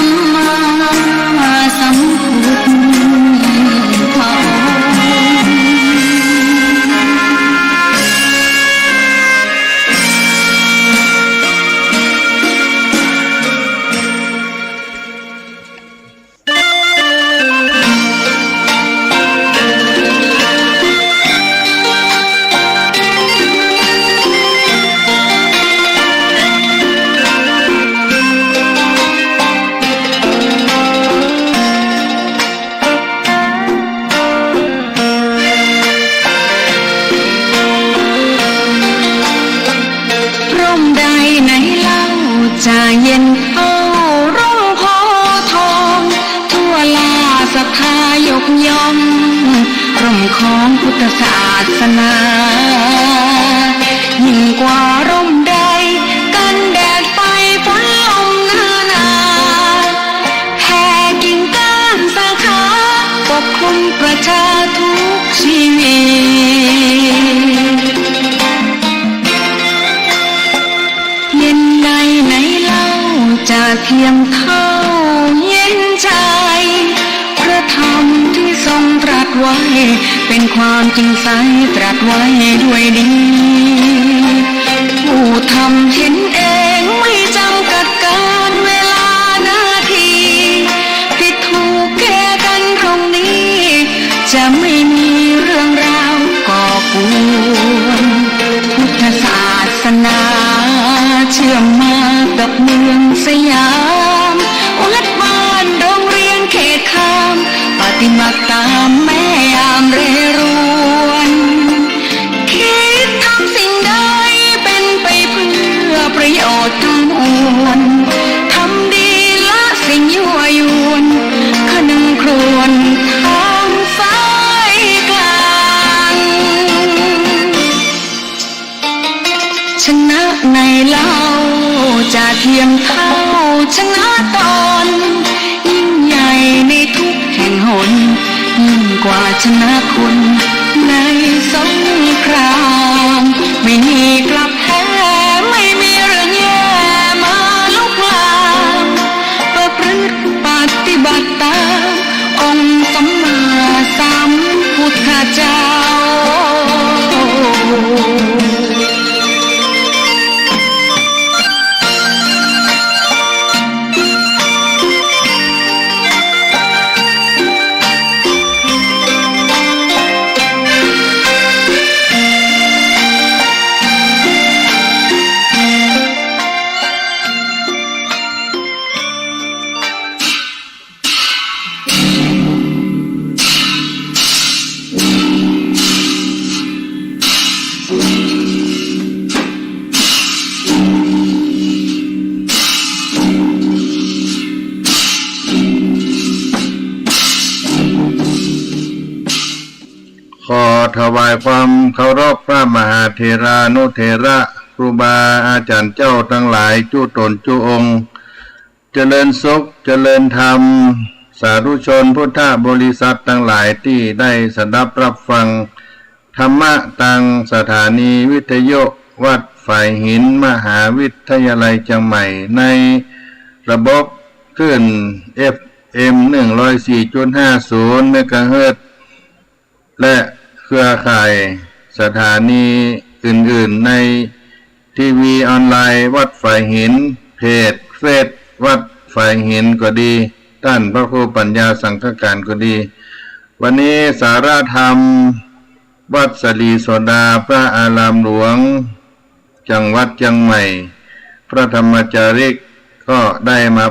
มมาสัมพุทธะจะเย็นเข้าร่มโพทองทั่วลาศรัทธายกย่องร่มของพุทธศาสนายิ่งกว่าร่มใดกันแดดไฟฝนลมหนาแผ่กิ่งก้านสาขาปกคลุมประชาทุกชีวิตเย็นใดไหนจะเทียมเท่าเย็นใจพระธรรมที่ทรงตรัสไว้เป็นความจริงใสตรัสไว้ด้วยดีผู้ทำเห็นเองไม่จำกัดการเวลานาทีผิดถูกแก้กันตรงนี้จะไม่มีเรื่องราวก่อกวนพุทธศาสนาเชื่อมมากับเมืองสยามวัดบ้านโรงเรียนเขตคามปฏิบัติตามแม่ยามเรรวนคิดทำสิ่งใดเป็นไปเพื่อประโยชน์ทั้งมวลทำดีละสิ่งยั่วยวนขนึงครวญทางสายกลางชนะในเล่าจะเทียมเท่าชนะตอนยิ่งใหญ่ในทุกแห่งหนยิ่งกว่าชนะคนในสงครามไม่มีกลับแพ้ไม่มีเรื่องแย่มาลุกลามประพฤติปฏิบัติตามองค์สัมมาสัมพุทธเจ้าขอถวายความเคารพพระมหาเถรานุเถระครูบาอาจารย์เจ้าทั้งหลายจุตนจุองค์เจริญสุขเจริญธรรมสาธุชนพุทธบริษัททั้งหลายที่ได้สดับรับฟังธรรมะทางสถานีวิทยุวัดฝ่ายหินมหาวิทยาลัยเชียงใหม่ในระบบคลื่น FM 104.50 เมกะเฮิรตซ์และเครือข่ายสถานีอื่นๆในทีวีออนไลน์วัดฝ่ายหินเพจเฟซวัดฝ่ายหินก็ดีท่านพระครูปัญญาสังฆการก็ดีวันนี้สาระธรรมวัดสลีโสดาพระอารามหลวงจังหวัดเชียงใหม่พระธรรมจาริกก็ได้มา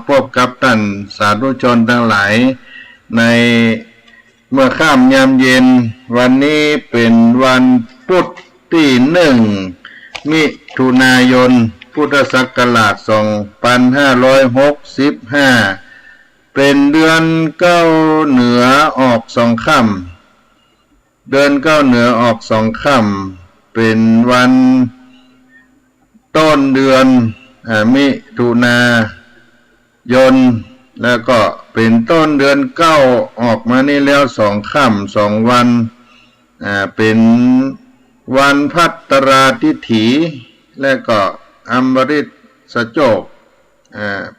พบกับท่านสาธุชนทั้งหลายในเมื่อค่ำยามเย็นวันนี้เป็นวันพุธที่1 มิถุนายนพุทธศักราช2565เป็นเดือนเก้าเหนือออก2 ค่ำเดือนเก้าเหนือออก2 ค่ำเป็นวันต้นเดือนมิถุนายนแล้วก็เป็นต้นเดือน9ออกมานี่แล้ว2 ค่ำ2 วันเป็นวันภัตตราทิถีและก็อมฤตสโจก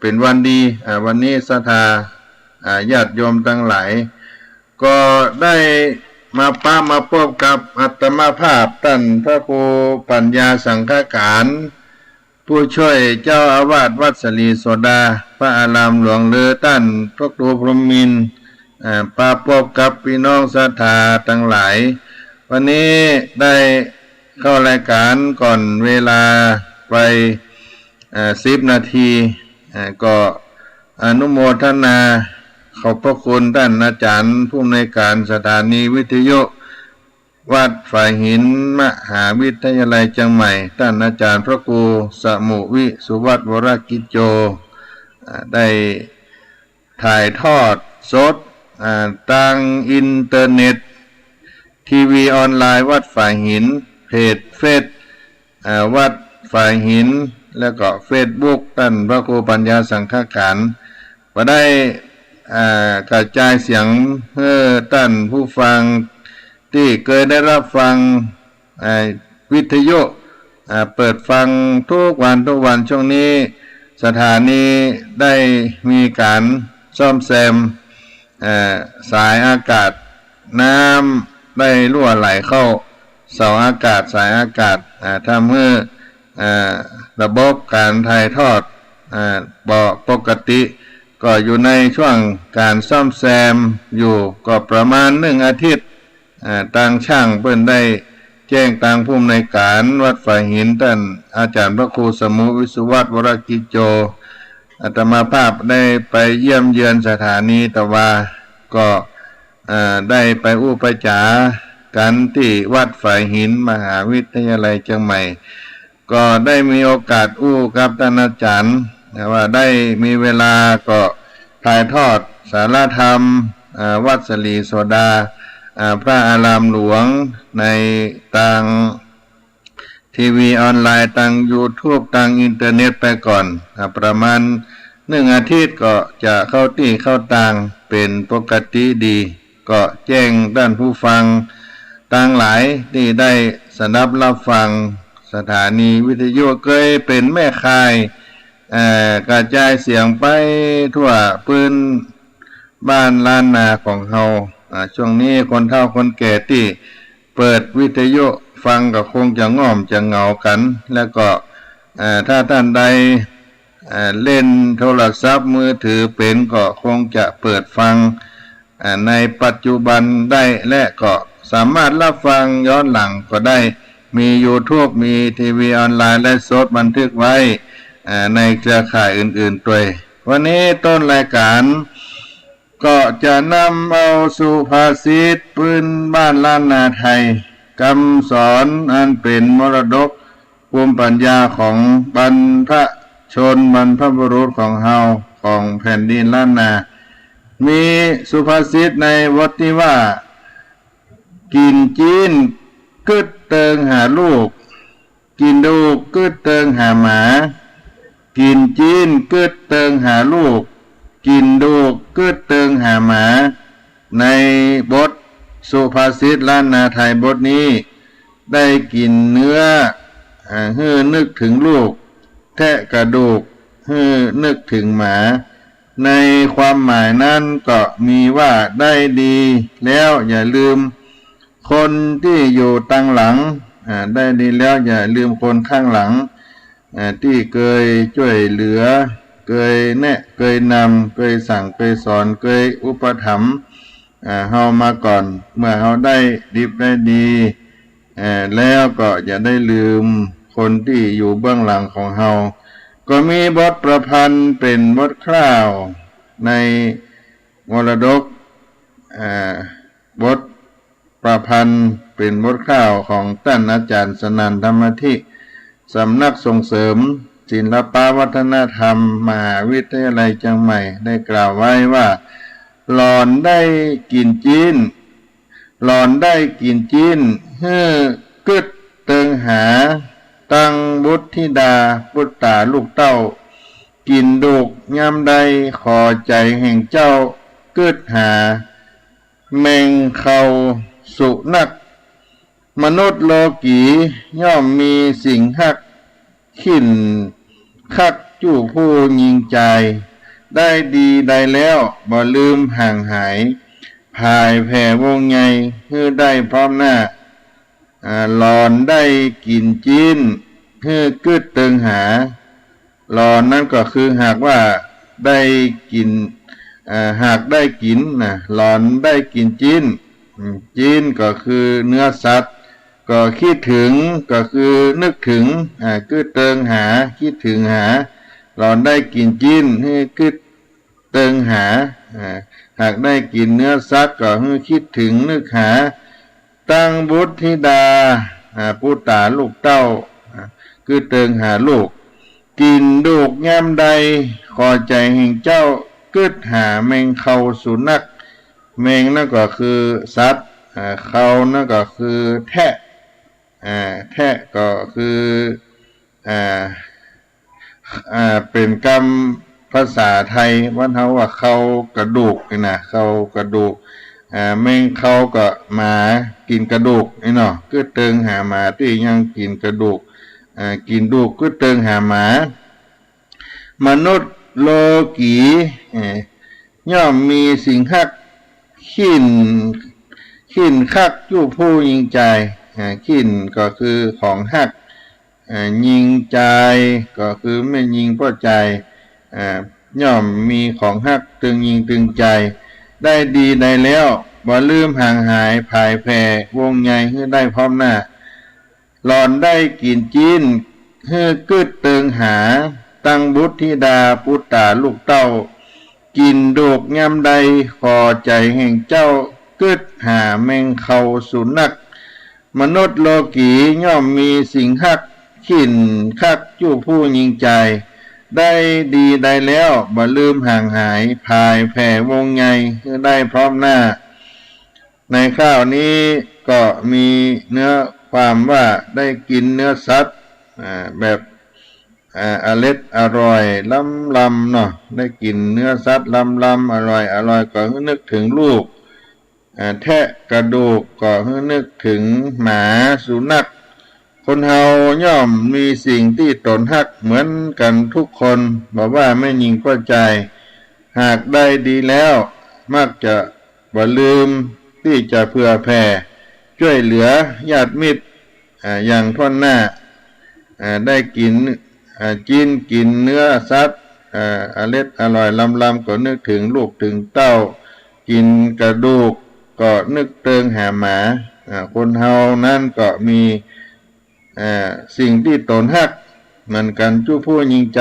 เป็นวันดีวันนี้ศรัทธาญาติโยมทั้งหลายก็ได้มาพบกับอัตมาภาพท่านพระครูปัญญาสังฆการผู้ช่วยเจ้าอาวาสวัดสลีโสดาพระอารามหลวงเลือท่านพระครูพรหมินทร์พบกับพี่น้องศรัทธาทั้งหลายวันนี้ได้เข้ารายการก่อนเวลาไป10 นาทีก็อนุโมทนาขอบพระคุณท่านอาจารย์ผู้อำนวยการสถานีวิทยุวัดฝ่ายหินมหาวิทยาลัยเชียงใหม่ท่านอาจารย์พระครูสมุวิสุวัฒน์วรกิจโจได้ถ่ายทอดสดทางอินเทอร์เน็ตทีวีออนไลน์วัดฝ่ายหินเพจเฟซวัดฝ่ายหินแล้วก็เฟซบุ๊กท่านพระครูปัญญาสังฆการก็ได้กระจายเสียงให้ท่านผู้ฟังที่เคยได้รับฟังวิทยุเปิดฟังทุกวันช่วงนี้สถานีได้มีการซ่อมแซมสายอากาศน้ำได้รั่วไหลเข้าเสาอากาศสายอากาศทำให้ระบบการถ่ายทอดปกติก็อยู่ในช่วงการซ่อมแซมอยู่ก็ประมาณ1 อาทิตย์ทางช่างเพิ่นได้แจ้งทางผู้อำนวยการวัดฝ่ายหินท่านอาจารย์พระครูสมุวิสุวัฒน์วรกิจโจอาตมาภาพได้ไปเยี่ยมเยือนสถานีตะวาก็ได้ไปอู้ไปจ๋ากันที่วัดฝ่ายหินมหาวิทยาลัยเชียงใหม่ก็ได้มีโอกาสอู้กับท่านอาจารย์ว่าได้มีเวลาก็ถ่ายทอดสารธรรมวัดสลีโสดาพระอารามหลวงในทางทีวีออนไลน์ทาง YouTube ทางอินเทอร์เน็ตไปก่อนประมาณ1 อาทิตย์ก็จะเข้าที่เข้าทางเป็นปกติดีก็แจ้งด้านผู้ฟังต่างหลายที่ได้สนับรับฟังสถานีวิทยุเคยเป็นแม่ข่ายกระจายเสียงไปทั่วพื้นบ้านล้านนาของเฮาช่วงนี้คนเฒ่าคนแก่ที่เปิดวิทยุฟังก็คงจะง่อมจะเหงากันแล้วก็ถ้าท่านใดเล่นโทรศัพท์มือถือเป็นก็คงจะเปิดฟังในปัจจุบันได้และก็สามารถรับฟังย้อนหลังก็ได้มี YouTube มีทีวีออนไลน์และสดบันทึกไว้ในเครือข่ายอื่นๆด้วยวันนี้ต้นรายการก็จะนำเอาสุภาษิตพื้นบ้านล้านนาไทยคำสอนอันเป็นมรดกภูมิปัญญาของบรรพชนบรรพบุรุษของเฮาของแผ่นดินล้านนามีสุภาษิตในบทที่ว่ากินจีนกึดเติงหาลูกกินดูกึดเติงหาหมากินจีนกึดเติงหาลูกกินดูกึดเติงหาหมาในบทสุภาษิตล้านนาไทยบทนี้ได้กินเนื้อฮื้อนึกถึงลูกแทะกระดูกฮื้อนึกถึงหมาในความหมายนั้นก็มีว่าได้ดีแล้วอย่าลืมคนที่อยู่ตั้งหลังได้ดีแล้วอย่าลืมคนข้างหลังที่เคยช่วยเหลือเคยแนะเคยนำเคยสั่งเคยสอนเคยอุปถัมภ์เฮามาก่อนเมื่อเฮาได้ดิบได้ดีแล้วก็อย่าได้ลืมคนที่อยู่เบื้องหลังของเฮาก็มีบทประพันธ์เป็นบทคร่าวในมรดกบทประพันธ์เป็นบทคร่าวของท่านอาจารย์สนั่นธรรมธิสำนักส่งเสริมศิลปวัฒนธรรมมหาวิทยาลัยเชียงใหม่ได้กล่าวไว้ว่าหลอนได้กินจีนหลอนได้กินจีนฮื้อกึดเติงหาตั้งบุตรธิดาบุตรตาลูกเต้ากินดูกยามใดขอใจแห่งเจ้ากึดหาแมงเขาสุนักมนุษย์โลกีย่อมมีสิ่งหักขินคัก จู้ผู้ยิงใจได้ดีได้แล้วบ่ลืมห่างหายภายแผ่วงใหญ่เพื่อได้พร้อมหน้าหลอนได้กินจีนเพื่อกึดเติงหาหลอนนั่นก็คือหากว่าได้กินหากได้กินนะหลอนได้กินจีนจีนก็คือเนื้อสัตว์ก็คิดถึงก็คือนึกถึงกึดเติงหาคิดถึงหาหลอนได้กินจีนให้กึดเติงหาหากได้กินเนื้อสัตว์ก็ให้คิดถึงนึกหาตั้งบุตรธิดาผู้ตาลูกเต้าคือเติงหาลูกกินดูกย่ำใดขอใจแห่งเจ้ากึดหาแมงเขาสุนัขแมงนั่นก็คือสัตว์เขานั่นก็คือแทะแทะก็คือเป็นกรรมภาษาไทยว่าเฮาว่าเขากระดูกนี่นะเขากระดูกแมงเขาก็หมากินกระดูกนี่เนาะก็เติงหาหมาที่ยังกินกระดูกกินดูกก็เติงหาหมามนุษย์โลกีย่อมมีสิ่งฮักขินคักจู้ผู้ยิงใจขินก็คือของฮักยิงใจก็คือไม่ยิงเพราะใจย่อมมีของฮักตึงยิงตึงใจได้ดีได้แล้วบ่ลืมห่างหายภายแผ่วงใหญ่ให้ได้พร้อมหน้าหลอนได้กินจีนให้กึดเติงหาตั้งบุตรธิดาปุตตาลูกเต้ากินโดกย่ำใดพอใจแห่งเจ้ากึดหาแมงเขาสุนัขมนุษย์โลกีย่อมมีสิ่งฮักขินคักจู้ผู้ยิงใจได้ดีได้แล้วบ่ลืมห่างหายภายแผ่วงใหญ่ให้ได้พร้อมหน้าในข้าวนี้ก็มีเนื้อความว่าได้กินเนื้อสัตว์แบบอร่อยล้ำเนาะได้กินเนื้อสัตว์ล้ำอร่อยก็นึกถึงลูกแทะกระดูกก็นึกถึงหมาสุนัขคนเฮาย่อมมีสิ่งที่ตนฮักเหมือนกันทุกคนบอกว่าไม่ยิงก็ใจหากได้ดีแล้วมักจะบ่ลืมที่จะเผื่อแผ่ช่วยเหลือญาติมิตรอย่างท่วนหน้าได้กินจีนกินเนื้อสัตว์อร่อยล้ำก็นึกถึงลูกถึงเต้ากินกระดูกก็นึกเติงหาหมาคนเฮานั้นก็มีสิ่งที่ตนฮักเหมือนกันจู้ผู้ยิงใจ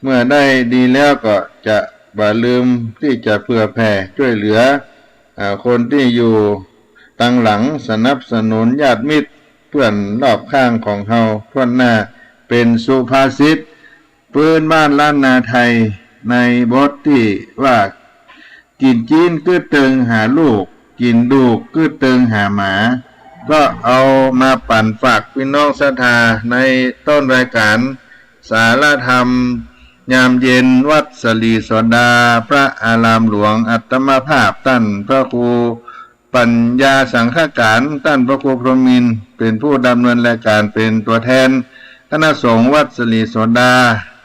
เมื่อได้ดีแล้วก็จะบ่ลืมที่จะเผื่อแผ่ช่วยเหลือคนที่อยู่ตั้งหลังสนับสนุนญาติมิตรเพื่อนรอบข้างของเฮาทั่วหน้าเป็นสุภาษิตพื้นบ้านล้านนาไทยในบทที่ว่ากินจีนก็เติงหาลูกกินดูกก็เติงหาหมาก็เอามาปั่นฝากพี่น้องศรัทธาในต้นรายการสารธรรมยามเย็นวัดสลีโสดาพระอารามหลวงอัตมภาพท่านพระครูปัญญาสังฆการท่านพระครูพรหมินทร์เป็นผู้ดำเนินรายการเป็นตัวแทนคณะสงฆ์วัดสลีโสดา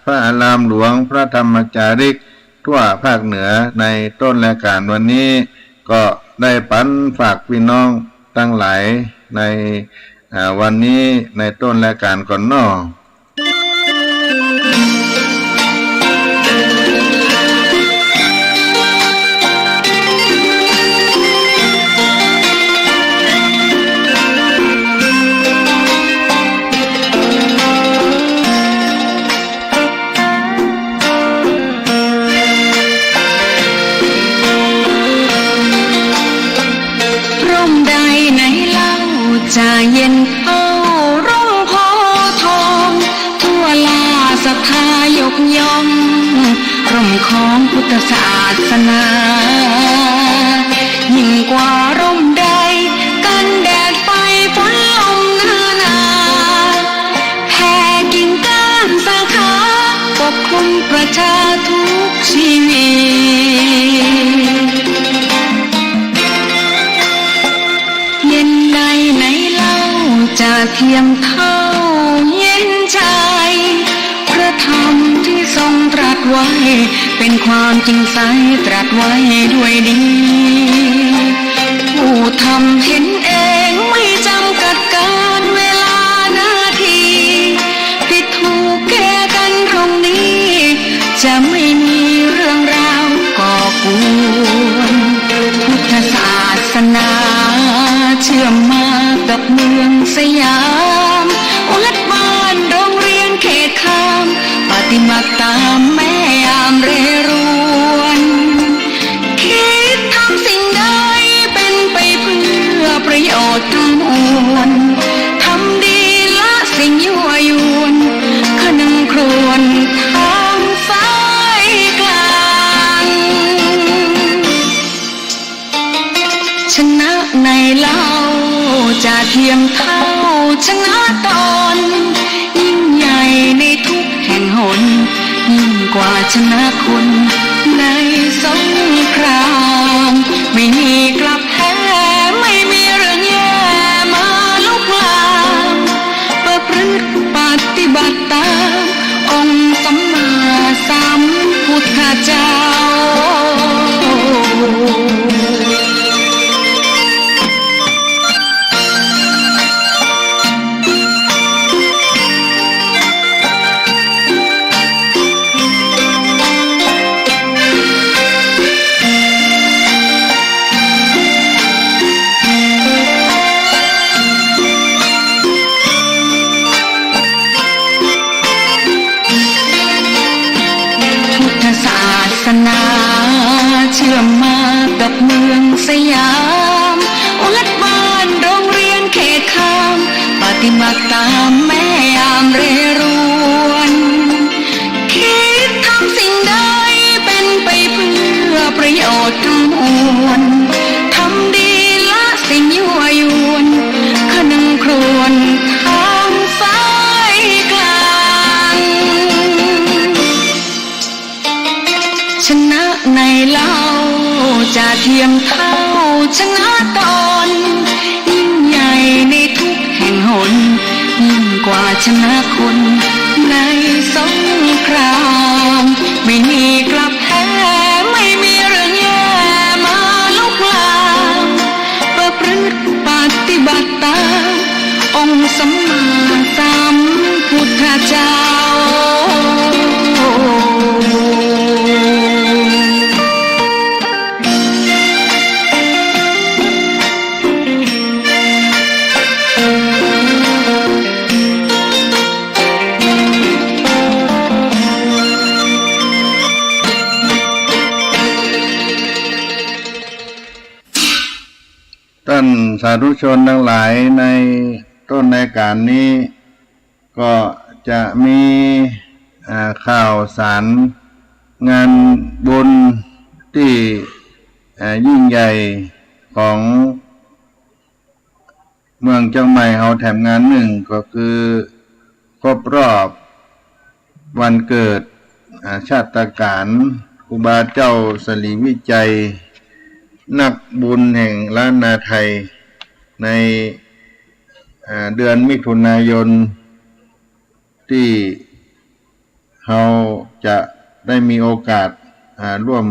พระอารามหลวงพระธรรมจาริกทั่วภาคเหนือในต้นรายการวันนี้ก็ได้ปันฝากพี่น้องตั้งหลายในวันนี้ในต้นรายการก่อนนอจะเย็นเข้าร่มโพธิ์ทองทั่วลาศรัทธายกย่องร่มของพุทธศาสนายิ่งกว่าร่มใดกันแดดไฟฝนลมนาแผ่กิ่งก้านสาขาปกคลุมประชาทุกชีวิตเย็นใดไหนจะเทียมเท่าเย็นใจพระธรรมที่ส ไว้เป็นความจริงใสตรัสไว้ด้วยดีผู้ทำเห็นเองไม่จำกัดการเวลานาทีผิดถูกแก้กันตรงนี้จะไม่มีเรื่องราวก่อกวนพุทธศาสนาเชื่อมมากับเมืองสยามวัดบ้านโรงเรียนเขตคามปฏิบัติตามแม่ยามเรรวนคิดทำสิ่งใดเป็นไปเพื่อประโยชน์ทั้งมวลทำดีละสิ่งยั่วยวนขนึงครวญทางสายกลางชนะในเล่าจะเทียมเท่าชนะตอนยิ่งใหญ่ในทุกแห่งหนยิ่งกว่าชนะคนในสงครามไม่มีกลับแพ้ไม่มีเรื่องแย่มาลุกลามประพฤติปฏิบัติตามองค์สัมมาสัมพุทธเจ้าศาสนาเชื่อมมากับเมืองสยามวัดบ้านโรงเรียนเขตคามปฏิบัติตามแม่ยามเรรวนคิดทำสิ่งใดเป็นไปเพื่อประโยชน์ทั้งมวลทำดีละสิ่งยั่วยวนขนึงครวญทางสายกลางชนะในเล่าจะเทียมเท่าชนะตอนยิ่งใหญ่ในทุกแห่งหนยิ่งกว่าชนะคนในสงครามไม่มีกลับแพ้ไม่มีเรื่องแย่มาลุกลามประพฤติปฏิบัติตามองค์สัมมาสัมพุทธเจ้าท่านสาธุชนทั้งหลายในต้นรายการนี้ก็จะมีข่าวสารงานบุญที่ยิ่งใหญ่ของเมืองเชียงใหม่เฮาแถมงานหนึ่งก็คือครบรอบวันเกิดชาติการครูบาเจ้าสลีวิจัยนักบุญแห่งล้านนาไทยในเดือนมิถุนายนที่เราจะได้มีโอกาสร่วม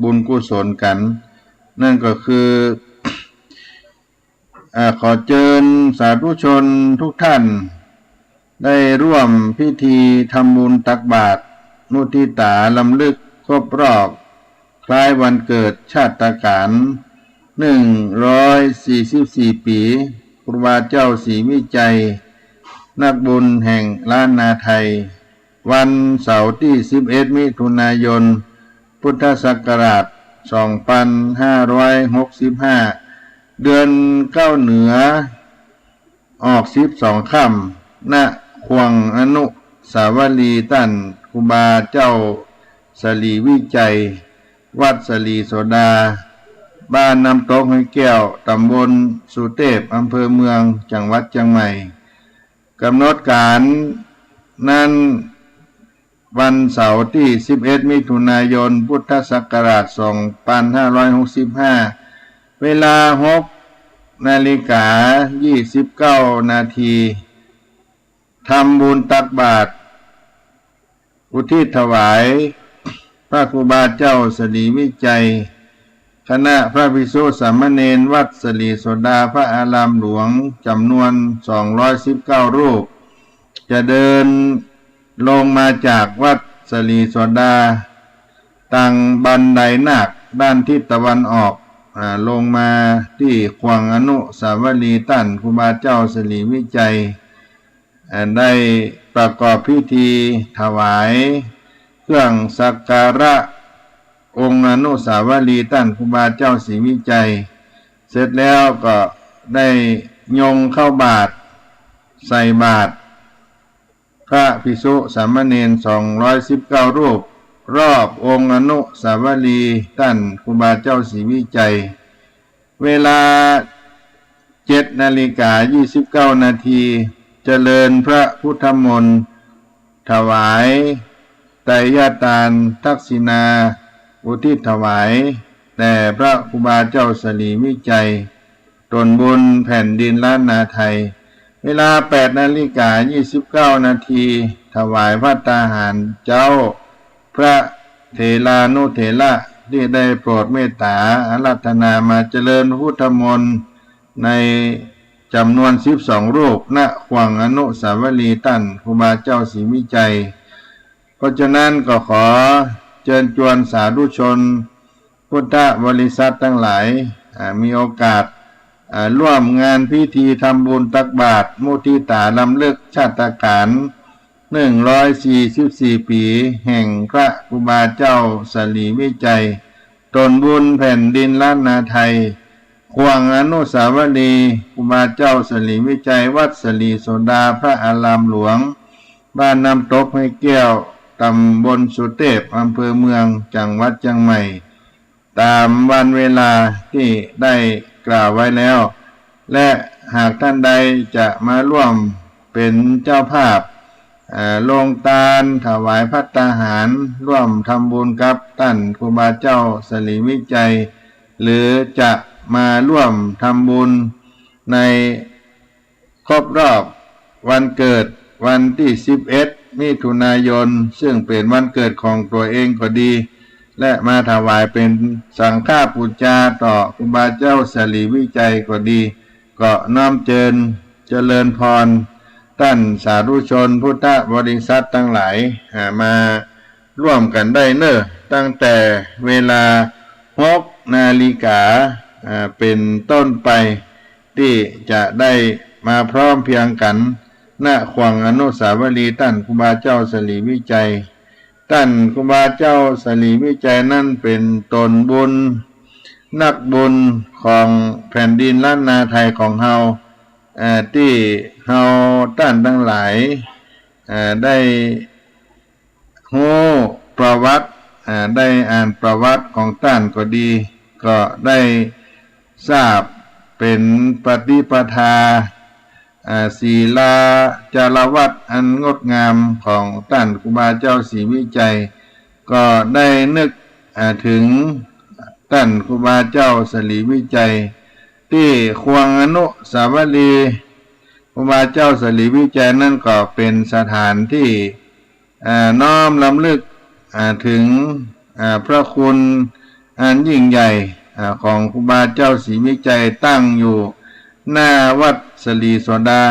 บุญกุศลกันนั่นก็คือขอเชิญสาธุชนทุกท่านได้ร่วมพิธีทำบุญตักบาตรมุทิตาลำลึกครบรอบคล้ายวันเกิดชาติการ144 ปีครูบาเจ้าศรีวิจัยนักบุญแห่งล้านนาไทยวันเสาร์ที่11 มิถุนายนพุทธศักราช 2565 เดือน9เหนือออก12ค่ำณควงอนุสาวรีย์ท่านครูบาเจ้าสลีวิจัยวัดสลีโสดาบ้านน้ำตกห้วยแก้วตำบลสุเทพอำเภอเมืองจังหวัดเชียงใหม่กำหนดการนั้นวันเสาร์ที่11 มิถุนายนพุทธศักราช 2565 เวลา 6:29 นาทีทำบุญตักบาตรอุทิศถวาย พระครูบาเจ้าสลีวิจัยคณะพระภิกษุสามเณรวัดสลีโสดาพระอารามหลวงจำนวน219รูปจะเดินลงมาจากวัดสลีโสดาตั้งบันไดนาคด้านทิศตะวันออกลงมาที่ควงอนุสาวรีย์ท่านครูบาเจ้าสลีวิจัยได้ประกอบพิธีถวายเครื่องสักการะองค์อนุสาวรีย์ท่านครูบาเจ้าศรีวิจัยเสร็จแล้วก็ได้ยงเข้าบาตรใส่บาตรพระภิกษุสามเณร219รูปรอบองค์อนุสาวรีย์ท่านครูบาเจ้าศรีวิจัยเวลา7:29 นาทีเจริญพระพุทธมนต์ถวายไตรยทานทักษิณาอุทิศถวายแด่พระครูบาเจ้าสลีวิจัยตนบุญแผ่นดินล้านนาไทยเวลา8:29 นาทีถวายภัตตาหารเจ้าพระเถรานุเถระที่ได้โปรดเมตตาอาราธนามาเจริญพุทธมนต์ในจำนวน12รูปณขวางอนุสาวรีย์ท่านครูบาเจ้าศรีวิจัยเพราะฉะนั้นก็ขอเชิญชวนสาธุชนพุทธบริษัททั้งหลายมีโอกาสร่วมงานพิธีทำบุญตักบาตรมุทิตาลำลึกชาตการ144 ปีแห่งพระครูบาเจ้าสลีวิจัยตนบุญแผ่นดินล้านนาไทยควงอนุสาวรีย์ครูบาเจ้าสลีวิจัยวัดสลีโสดาพระอารามหลวงบ้านน้ำตกห้วยแก้วตำบลสุเทพอำเภอเมืองจังหวัดเชียงใหม่ตามวันเวลาที่ได้กล่าวไว้แล้วและหากท่านใดจะมาร่วมเป็นเจ้าภาพลงทานถวายภัตตาหารร่วมทำบุญกับท่านครูบาเจ้าสลีวิจัยหรือจะมาร่วมทำบุญในครบรอบวันเกิดวันที่11 มิถุนายนซึ่งเป็นวันเกิดของตัวเองก็ดีและมาถวายเป็นสังฆปูชาต่อครูบาเจ้าสลีวิจัยก็ดีก็น้อมเจริญพรท่านสาธุชนพุทธบริษัททั้งหลายมาร่วมกันได้เนอะตั้งแต่เวลา6 นาฬิกาเป็นต้นไปที่จะได้มาพร้อมเพียงกันณขวางอนุสาวรีย์ท่านครูบาเจ้าสลีวิจัยท่านครูบาเจ้าสลีวิจัยนั่นเป็นตนบุญนักบุญของแผ่นดินล้านนาไทยของเฮาที่เฮาท่านทั้งหลายได้รู้ประวัติได้อ่านประวัติของท่านก็ดีก็ได้ทราบเป็นปฏิปทาศีลาจารวัตรอันงดงามของท่านครูบาเจ้าศรีวิจัยก็ได้นึกถึงท่านครูบาเจ้าสลีวิจัยที่ควงอนุสาวรีย์ครูบาเจ้าสลีวิจัยนั่นก็เป็นสถานที่น้อมรำลึกถึงพระคุณอันยิ่งใหญ่ของครูบาเจ้าศรีวิจัยตั้งอยู่หน้าวัดสลีโสดา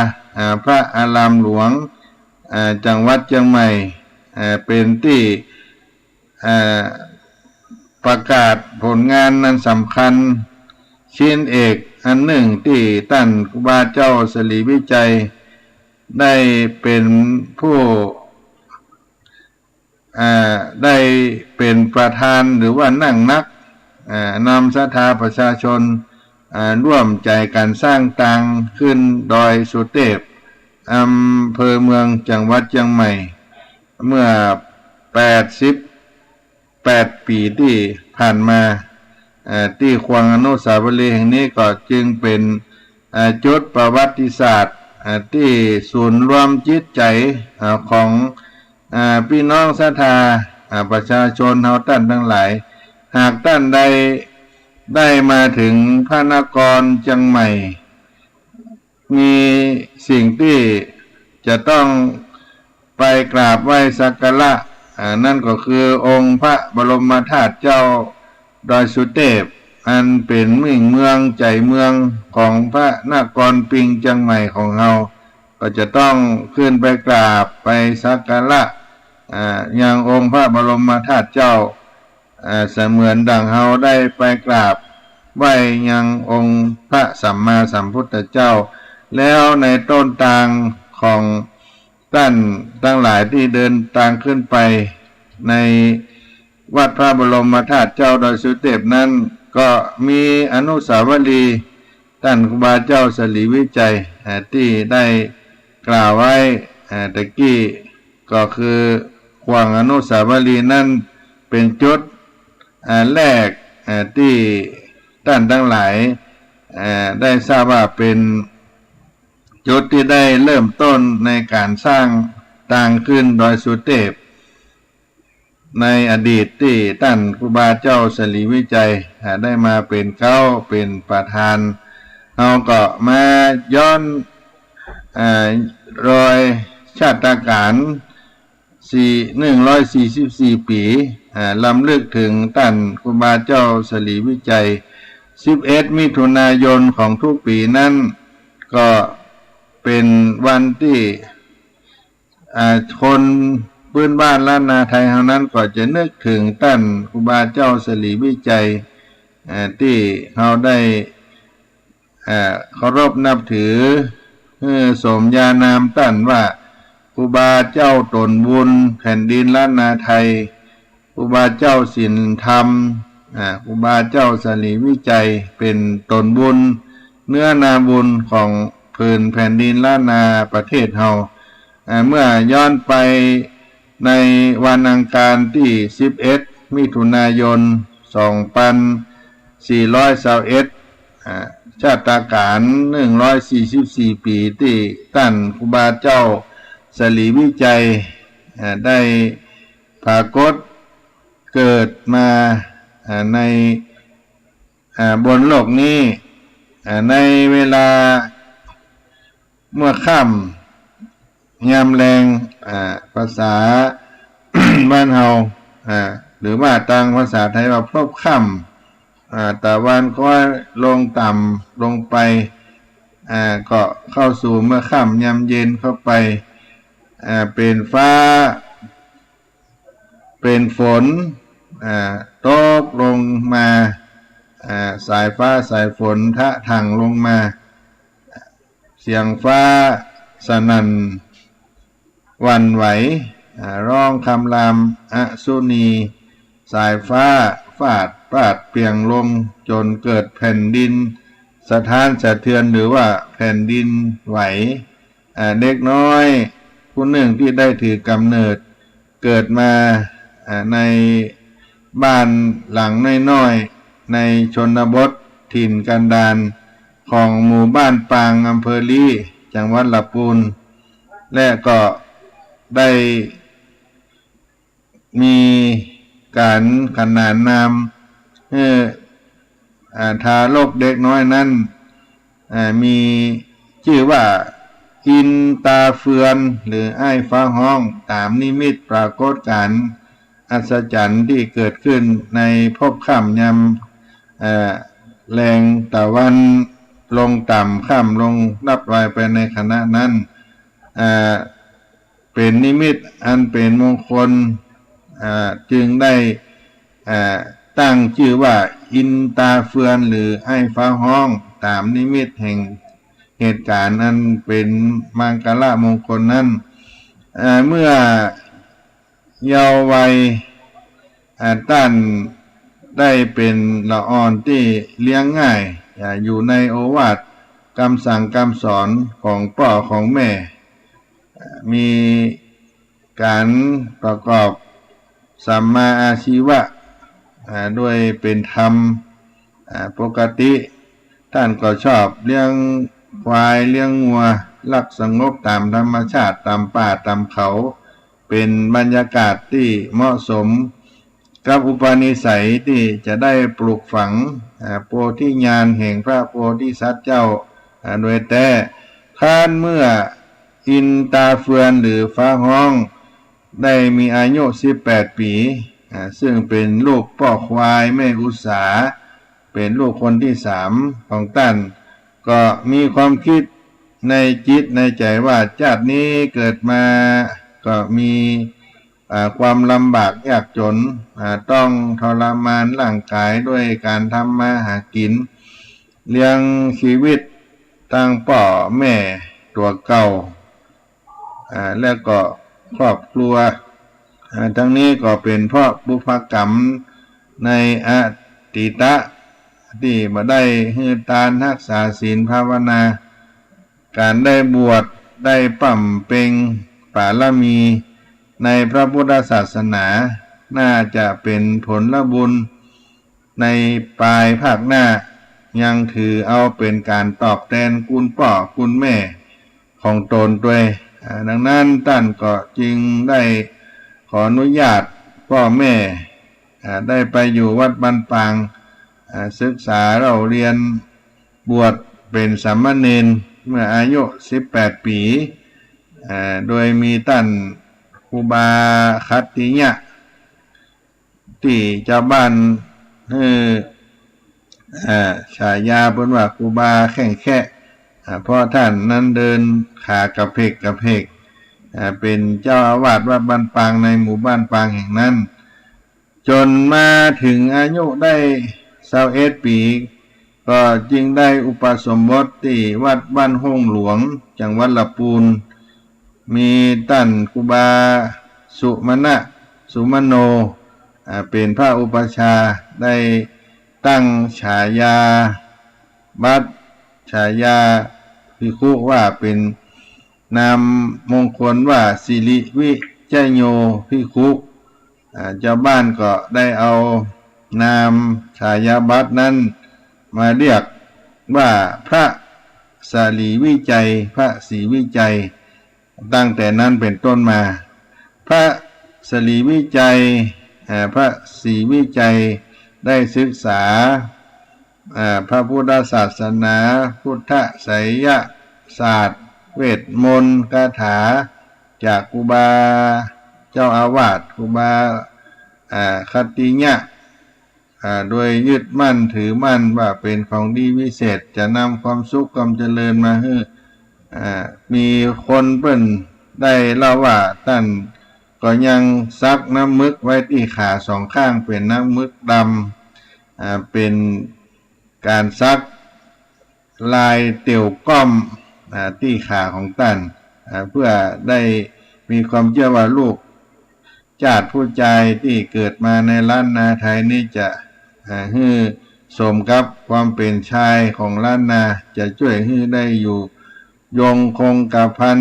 พระอารามหลวงจังหวัดเชียงใหม่เป็นที่ประกาศผลงานนั้นสำคัญชิ้นเอกอันหนึ่งที่ท่านครูบาเจ้าสลีวิจัยได้เป็นผู้ได้เป็นประธานหรือว่านั่งนักนำศรัทธาประชาชนร่วมใจกันสร้างตังขึ้นดอยสุเทพอำเภอเมืองจังหวัดเชียงใหม่เมื่อ88 ปีที่ผ่านมาที่ควงอนุสาวรีย์แห่งนี้ก็จึงเป็นจุดประวัติศาสตร์ที่ศูนย์รวมจิตใจของพี่น้องศรัทธาประชาชนเฮาท่านทั้งหลายหากท่านใดได้มาถึงพระนครเชียงใหม่มีสิ่งที่จะต้องไปกราบไหว้สักการะ นั่นก็คือองค์พระบรมธาตุเจ้าดอยสุเทพอันเป็นเมืองใจเมืองของพระนครปิงเชียงใหม่ของเราก็จะต้องขึ้นไปกราบไปสักการะยังองค์พระบรมธาตุเจ้าเสมือนดังเราได้ไปกราบไหว้ยังองค์พระสัมมาสัมพุทธเจ้าแล้วในต้นทางของท่านทั้งหลายที่เดินทางขึ้นไปในวัดพระบรมธาตุเจ้าดอยสุเทพนั้นก็มีอนุสาวรีย์ท่านครูบาเจ้าสลีวิจัยที่ได้กล่าวไว้ตะกี้ก็คือขวางอนุสาวรีย์นั้นเป็นจุดแรกที่ท่านทั้งหลายได้ทราบว่าเป็นจุดที่ได้เริ่มต้นในการสร้างทางขึ้นดอยสุเทพในอดีตที่ท่านครูบาเจ้าสลีวิจัยได้มาเป็นเขาเป็นประธานเราก็มาย้อนรอยชาติการ144 ปีลำลึกถึงท่านครูบาเจ้าสลีวิจัย11 มิถุนายนของทุกปีนั้นก็เป็นวันที่คนพื้นบ้านล้านนาไทยเฮานั้นก็จะนึกถึงท่านครูบาเจ้าสลีวิจัยที่เขาได้เคารพนับถือสมญานามท่านว่าครูบาเจ้าตนบุญแผ่นดินล้านนาไทยครูบาเจ้าศีลธรรมครูบาเจ้าสลีวิจัยเป็นตนบุญเนื้อนาบุญของพื้นแผ่นดินล้านนาประเทศเฮาเมื่อย้อนไปในวันอังคารที่11 มิถุนายน 2421ชาติการ144 ปีที่ท่านครูบาเจ้าสลีวิจัยได้ปรากฏเกิดมาในบนโลกนี้ในเวลาเมื่อค่ำยามแรงภาษา บ้านเฮาหรือว่าทางภาษาไทยว่าพลบค่ำตะวันก็ลงต่ำลงไปก็เข้าสู่เมื่อค่ำยามเย็นเข้าไปเป็นฟ้าเป็นฝนตกลงมาสายฟ้าสายฝนทะถังลงมาเสียงฟ้าสนั่นหวั่นไหวร้องคำรามอสุนีสายฟ้าฟาดปาดเปียงลงจนเกิดแผ่นดินสะท้านสะเทือนหรือว่าแผ่นดินไหวเด็กน้อยผู้หนึ่งที่ได้ถือกำเนิดเกิดมาในบ้านหลังน้อยๆในชนบทถิ่นกันดารของหมู่บ้านปางอำเภอลี่จังหวัดลำพูนและก็ได้มีการขนานนามทารกเด็กน้อยนั้นมีชื่อว่าอินตาเฟือนหรือไอ้ฟ้าห้องตามนิมิตปรากฏการณ์อัศจรรย์ที่เกิดขึ้นในภพค่ำยามแรงตะวันลงต่ำค่ำลงรับไว้ไปในขณะนั้นเป็นนิมิตอันเป็นมงคลจึงได้ตั้งชื่อว่าอินตาเฟือนหรือไอ้ฟ้าห้องตามนิมิตแห่งเหตุการณ์นั้นเป็นมังกรมงคลนั้นเมื่อเยาว์วัยท่านได้เป็นละอ่อนที่เลี้ยงง่ายอยู่ในโอวาทคำสั่งคำสอนของพ่อของแม่มีการประกอบสัมมาอาชีวะด้วยเป็นธรรมปกติท่านก็ชอบเลี้ยงควายเลี้ยงงัวรักสงบตามธรรมชาติตามป่าตามเขาเป็นบรรยากาศที่เหมาะสมกับอุปนิสัยที่จะได้ปลูกฝังโพธิญาณแห่งพระโพธิสัตว์เจ้าโดยแต่ท่านเมื่ออินตาเฟือนหรือฟ้าห้อง ได้มีอายุ18 ปีซึ่งเป็นลูกพ่อควายแม่อุษาเป็นลูกคนที่3ของท่านก็มีความคิดในจิตในใจว่าชาตินี้เกิดมาก็มีความลำบากยากจนต้องทรมานร่างกายด้วยการทำมาหากินเลี้ยงชีวิตตั้งพ่อแม่ตัวเก่าแล้วก็ครอบครัวทั้งนี้ก็เป็นเพราะบุพกรรมในอดีตที่มาได้ฮือทานรักษาศีลภาวนาการได้บวชได้ปั่มเป็งปารมีในพระพุทธศาสนาน่าจะเป็นผลบุญในปลายภาคหน้ายังถือเอาเป็นการตอบแทนคุณพ่อคุณแม่ของตนด้วยดังนั้นท่านก็จึงได้ขออนุญาตพ่อแม่ได้ไปอยู่วัดบ้านปางศึกษาเราเรียนบวชเป็นสามเณรเมื่ออายุ18 ปีโดยมีท่านครูบาคัตติยะที่เจ้าบ้านฉายาเป็นว่าครูบาแข่งแค่เพราะท่านนั้นเดินขากระเพกเป็นเจ้าอาวาสวัดบ้านปางในหมู่บ้านปางแห่งนั้นจนมาถึงอายุได้21 ปีก็จึงได้อุปสมบทที่วัดบ้านห้องหลวงจังหวัดลำพูนมีท่านครูบาสุมโนเป็นพระอุปัชฌาย์ได้ตั้งฉายาภิกขุว่าเป็นนามมงคลว่าสิริวิจโยภิกขุเจ้าบ้านก็ได้เอานามฉายาบัตรนั้นมาเรียกว่าพระสารีวิจัยพระศรีวิจัยตั้งแต่นั้นเป็นต้นมาพระสารีวิจัยพระศรีวิจัยได้ศึกษาพระพุทธศาสนาพุทธไสยศาสตร์เวทมนต์คาถาจากครูบาเจ้าอาวาสครูบาคัตติยะโดยยึดมั่นถือมั่นว่าเป็นของดีวิเศษจะนำความสุขความเจริญมาให้มีคนเปิ้นได้เล่าว่าท่านก็ยังซักน้ำมึกไว้ที่ขา2 ข้างเป็นน้ำมึกดำเป็นการซักลายเตี่ยวก้อมที่ขาของท่านเพื่อได้มีความเชื่อว่าลูกชาติผู้ชายที่เกิดมาในล้านนาไทยนี่จะให้สมกับความเป็นชายของล้านนาจะช่วยให้ได้อยู่ยงคงกระพัน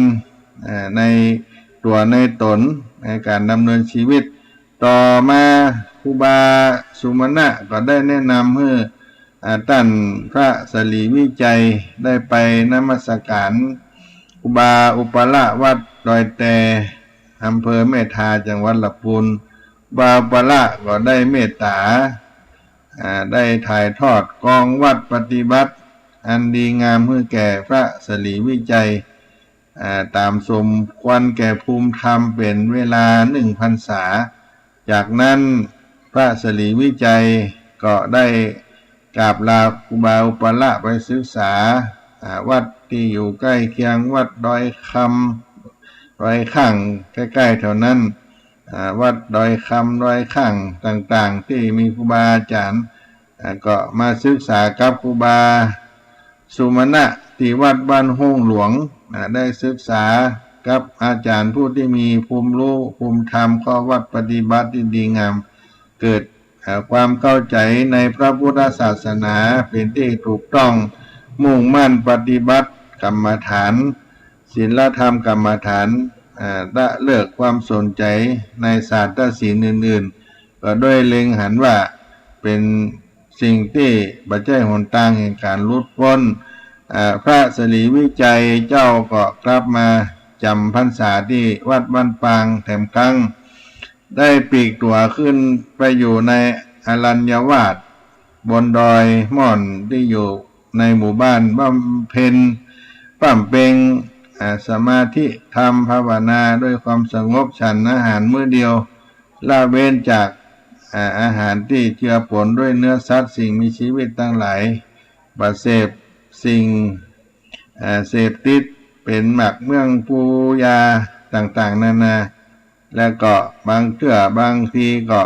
ในตัวในตนในการดำเนินชีวิตต่อมาครูบาสุมาณะก็ได้แนะนำให้ท่านพระสารีวิจัยได้ไปนมัสการครูบาอุปละวัดดอยแตอำเภอแม่ทาจังหวัดลำพูนบาอุปละก็ได้เมตตาได้ถ่ายทอดกองวัดปฏิบัติอันดีงามให้แก่พระสารีวิจัยตามสมควรแก่ภูมิธรรมเป็นเวลา1 พรรษาจากนั้นพระสารีวิจัยก็ได้กราบลาครูบาอุปละไปศึกษาวัดที่อยู่ใกล้เคียงวัดดอยข้างใกล้ๆแถวนั้นวัดดอยคำดอยข้างต่างๆที่มีครูบาอาจารย์ก็มาศึกษากับครูบาสุมาณะที่วัดบ้านห้องหลวงได้ศึกษากับอาจารย์ผู้ที่มีภูมิรู้ภูมิธรรมข้อวัดปฏิบัติที่ดีงามเกิดความเข้าใจในพระพุทธศาสนาเป็นที่ถูกต้องมุ่งมั่นปฏิบัติกรรมฐานศีลธรรมกรรมฐานละเลิกความสนใจในศาสตร์ศีลอื่นๆก็ด้วยเล็งหันว่าเป็นสิ่งที่ปัจจัยหนทางแห่งการหลุดพ้นพระสารีวิจัยเจ้าก็กลับมาจำพรรษาที่วัดบ้านปางแถมครั้งได้ปีกตัวขึ้นไปอยู่ในอรัญญวาสบนดอยม่อนที่อยู่ในหมู่บ้านบำเพ็ญปั่มเปง สมาธิทำภาวนาด้วยความสงบฉันอาหารมื้อเดียวละเว้นจากอาหารที่เจือปนด้วยเนื้อสัตว์สิ่งมีชีวิตทั้งหลายบ่เสพสิ่งเสพติดเป็นหมักเมืองปูยาต่างๆนานาแล้วก็บางทีก็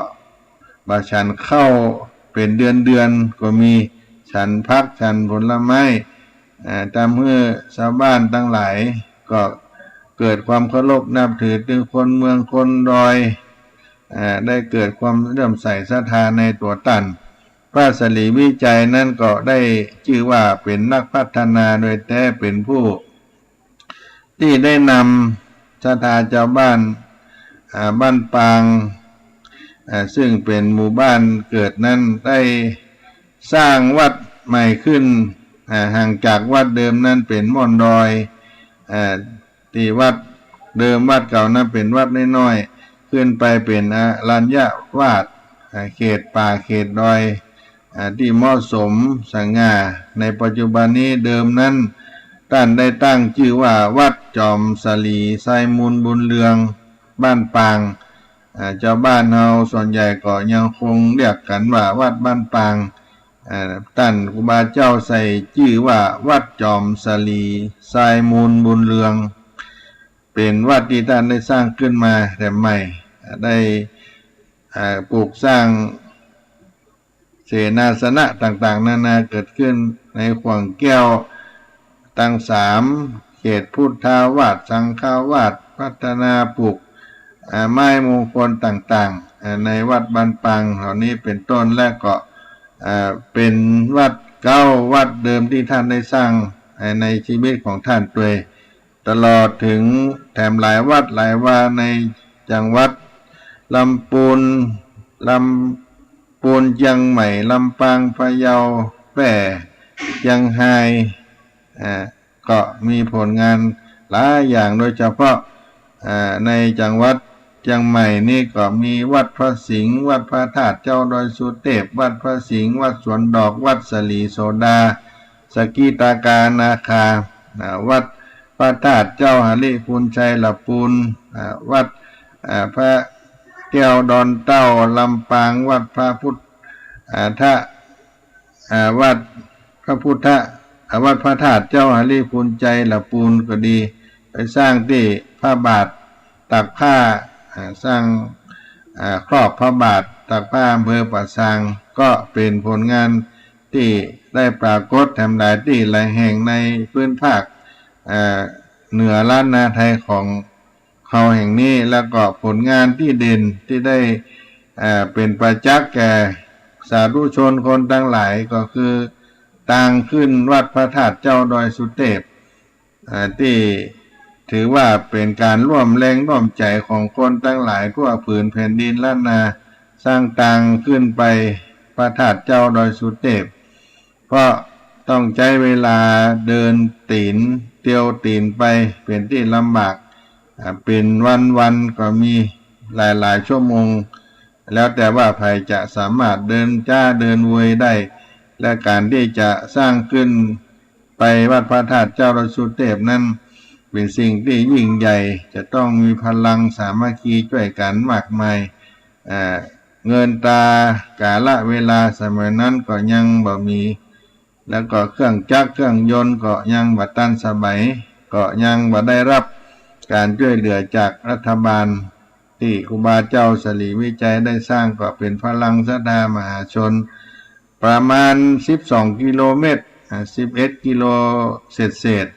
บ่ฉันเข้าเป็นเดือนก็มีฉันพักฉันผลไม้ตามเมื่อชาวบ้านทั้งหลายก็เกิดความเคารพนับถือถึงคนเมืองคนดอยได้เกิดความเลื่อมใสศรัทธาในตัวตันพระสลีวิจัยนั้นก็ได้ชื่อว่าเป็นนักพัฒนาโดยแท้เป็นผู้ที่ได้นำศรัทธาชาวบ้านบ้านปางซึ่งเป็นหมู่บ้านเกิดนั้นได้สร้างวัดใหม่ขึ้นห่างจากวัดเดิมนั้นเป็นม่อนดอยที่วัดเดิมวัดเก่านั้นเป็นวัดน้อยๆขึ้นไปเป็นอรัญญวาสเขตป่าเขตดอยที่เหมาะสมสง่าในปัจจุบันนี้เดิมนั้นท่านได้ตั้งชื่อว่าวัดจอมสลีไซมูลบุญเรืองบ้านปางเจ้าบ้านเฮาส่วนใหญ่ก็ยังคงเรียกกันว่าวัดบ้านปางท่านครูบาเจ้าใส่ชื่อว่าวัดจอมสลีไซมูลบุญเรืองเป็นวัดที่ท่านได้สร้างขึ้นมาแต่ใหม่ได้ปลูกสร้างเสนาสนะต่างๆนานาเกิดขึ้นในขวงแก้วตั้ง3เขตพุทธาวาสสังฆาวาสพัฒนาปลูกไม้มงคลต่างๆในวัดบ้านปังเหล่านี้เป็นต้นและก็เป็นวัดเก่าวัดเดิมที่ท่านได้สร้างในชีวิตของท่านด้วยตลอดถึงแถมหลายวัดหลายวาในจังหวัดลำพูนเชียงใหม่ลำปางพะเยาแพร่เชียงไฮ้ก็มีผลงานหลายอย่างโดยเฉพาะในจังหวัดเชียงใหม่นี่ก็มีวัดพระสิงห์วัดพระธาตุเจ้าดอยสุเทพวัดพระสิงห์วัดสวนดอกวัดสลีโสดาสกิตากานาคาวัดพระธาตุเจ้าหริพุนชัยละปูนวัดพระแก้วดอนเต้าลำปางวัดพระพุทธวัดพระพุทธวัดพระธาตุเจ้าหริพุนชัยละปูนก็ดีไปสร้างที่พระบาทตักผ้าสร้างครอบพระบาทตักผ้าอำเภอป่าซางก็เป็นผลงานที่ได้ปรากฏแถมหลายที่หลายแห่งในพื้นภาคเหนือล้านนาไทยของเขาแห่งนี้แล้วก็ผลงานที่เด่นที่ได้เป็นประจักษ์แก่สาธุชนคนทั้งหลายก็คือต่างขึ้นวัดพระธาตุเจ้าดอยสุเทพที่ถือว่าเป็นการร่วมแรงร่วมใจของคนทั้งหลายทั่วผืนแผ่นดินล้านนาสร้างต่างขึ้นไปพระธาตุเจ้าดอยสุเทพเพราะต้องใช้เวลาเดินเที่ยวตีนไปเป็นที่ลำบากเป็นวันๆก็มีหลายชั่วโมงแล้วแต่ว่าใครจะสามารถเดินเวยได้และการที่จะสร้างขึ้นไปวัดพระธาตุเจ้าดอยสุเทพนั้นเป็นสิ่งที่ยิ่งใหญ่จะต้องมีพลังสามัคคีช่วยกันมากมายเงินตากาลเวลาสมัยนั้นก็ยังบ่มีแล้วก็เครื่องจักรเครื่องยนต์ก็ยังบ่ทันสมัยก็ยังบ่ได้รับการช่วยเหลือจากรัฐบาลที่ครูบาเจ้าสลีวิจัยได้สร้างก็เป็นพลังศรัทธามหาชนประมาณ12กิโลเมตร11กิโลเศษ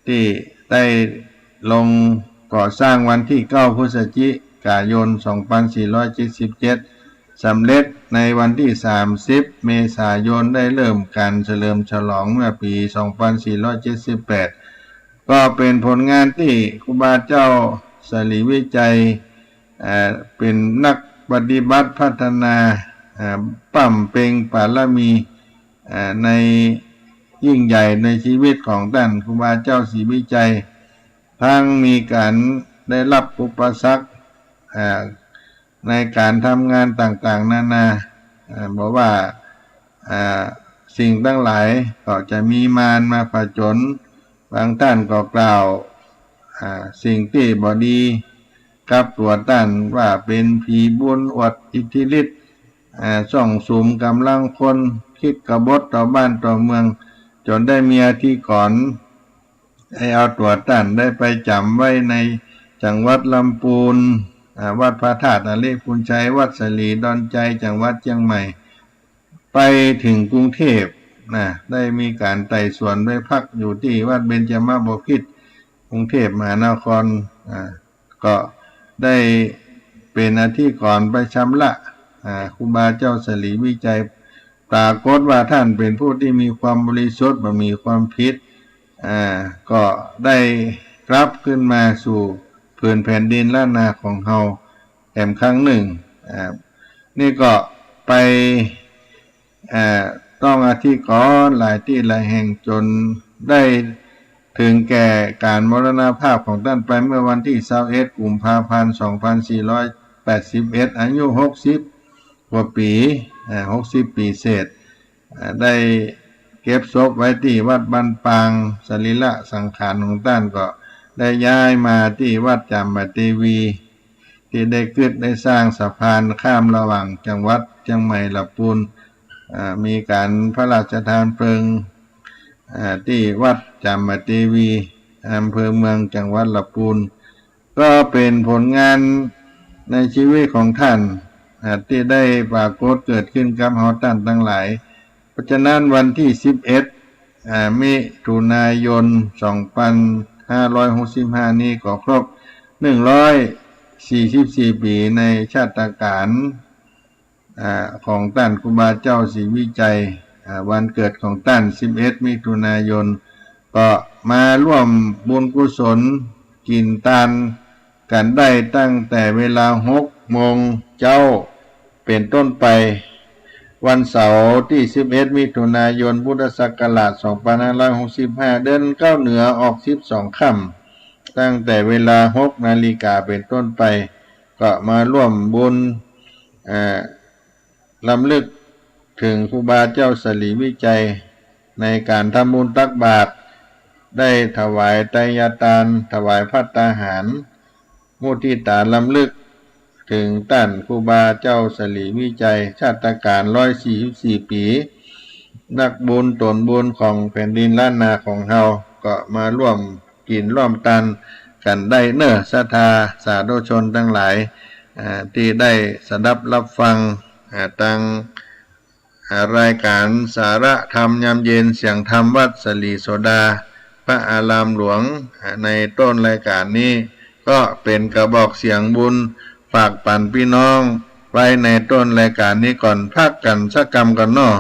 ที่ได้ลงก่อสร้างวันที่9พฤศจิกายน2477สำเร็จในวันที่30เมษายนได้เริ่มการเฉลิมฉลองเมื่อปี2478ก็เป็นผลงานที่ครูบาเจ้าสลีวิจัยเป็นนักปฏิบัติพัฒนาปั้มเพ็งปารมีในยิ่งใหญ่ในชีวิตของท่านครูบาเจ้าศรีวิจัยทั้งมีการได้รับอุปสรรคในการทำงานต่างๆนานาบอกว่าสิ่งทั้งหลายก็จะมีมารมาผจญบางท่านก็กล่าว สิ่งที่บอดีกับตัวต้านว่าเป็นผีบุญอวดอิทธิฤทธิ์ส่องสุมกำลังคนคิดกบฏต่อบ้านต่อเมืองจนได้เมียที่ก่อนให้เอาตัวต้านได้ไปจำไว้ในจังหวัดลำพูนวัดพระธาตุอาเลพุนชัยวัดสลีดอนใจจังหวัดเชียงใหม่ไปถึงกรุงเทพได้มีการไต่สวนไปพักอยู่ที่วัดเบญจมบพิตรกรุงเทพมหานครก็ได้เป็นอธิกรณ์ไปชำระครูบาเจ้าสลีวิจัยปรากฏว่าท่านเป็นผู้ที่มีความบริสุทธิ์ไม่มีความผิดก็ได้กลับขึ้นมาสู่พื้นแผ่นดินล้านนาของเฮาแห่งครั้งหนึ่งนี่ก็ไปต้องอธิกรณ์หลายที่หลายแห่งจนได้ถึงแก่การมรณภาพของท่านไปเมื่อวันที่21กุมภาพันธ์2481อายุ60กว่าปี60 ปีเศษได้เก็บศพไว้ที่วัดบ้านปางสรีระสังขารของท่านก็ได้ย้ายมาที่วัดจามเทวีที่ได้ขึ้นได้สร้างสะพานข้ามระหว่างจังหวัดเชียงใหม่ลำพูนมีการพระราชทานเพลิงที่วัดจามเทวีอำเภอเมืองจังหวัดลำพูนก็เป็นผลงานในชีวิตของท่านที่ได้ปรากฏเกิดขึ้นกับเฮาท่านทั้งหลายเพราะฉะนั้นวันที่11มิถุนายน2565นี้ก็ครบ144 ปีในชาตการของท่านครูบาเจ้าศรีวิจัยวันเกิดของท่าน11 มิถุนายนก็มาร่วมบุญกุศลกินทานกันได้ตั้งแต่เวลา6 โมงเช้าเป็นต้นไปวันเสาร์ที่11 มิถุนายนพุทธศักราช2565เดือน9เหนือออก12ค่ำตั้งแต่เวลา 6 นาฬิกาเป็นต้นไปก็มาร่วมบุญรำลึกถึงครูบาเจ้าสลีวิจัยในการทำบุญตักบาตรได้ถวายไตรยทานถวายภัตตาหารมุทิตาลำลึกถึงท่านครูบาเจ้าสลีวิจัยชาตการ144 ปีนักบุญตนบุญของแผ่นดินล้านนาของเฮาก็มาร่วมกินร่วมทานกันได้เน้อศรัทธาสาธุชนทั้งหลายที่ได้สดับรับฟังทางรายการสาระธรรมยามเย็นเสียงธรรมวัดสลีโสดาพระอารามหลวงในต้นรายการนี้ก็เป็นกระบอกเสียงบุญฝากปันพี่น้องไว้ในต้นรายการนี้ก่อนพักกันสักกรรมกันเนาะ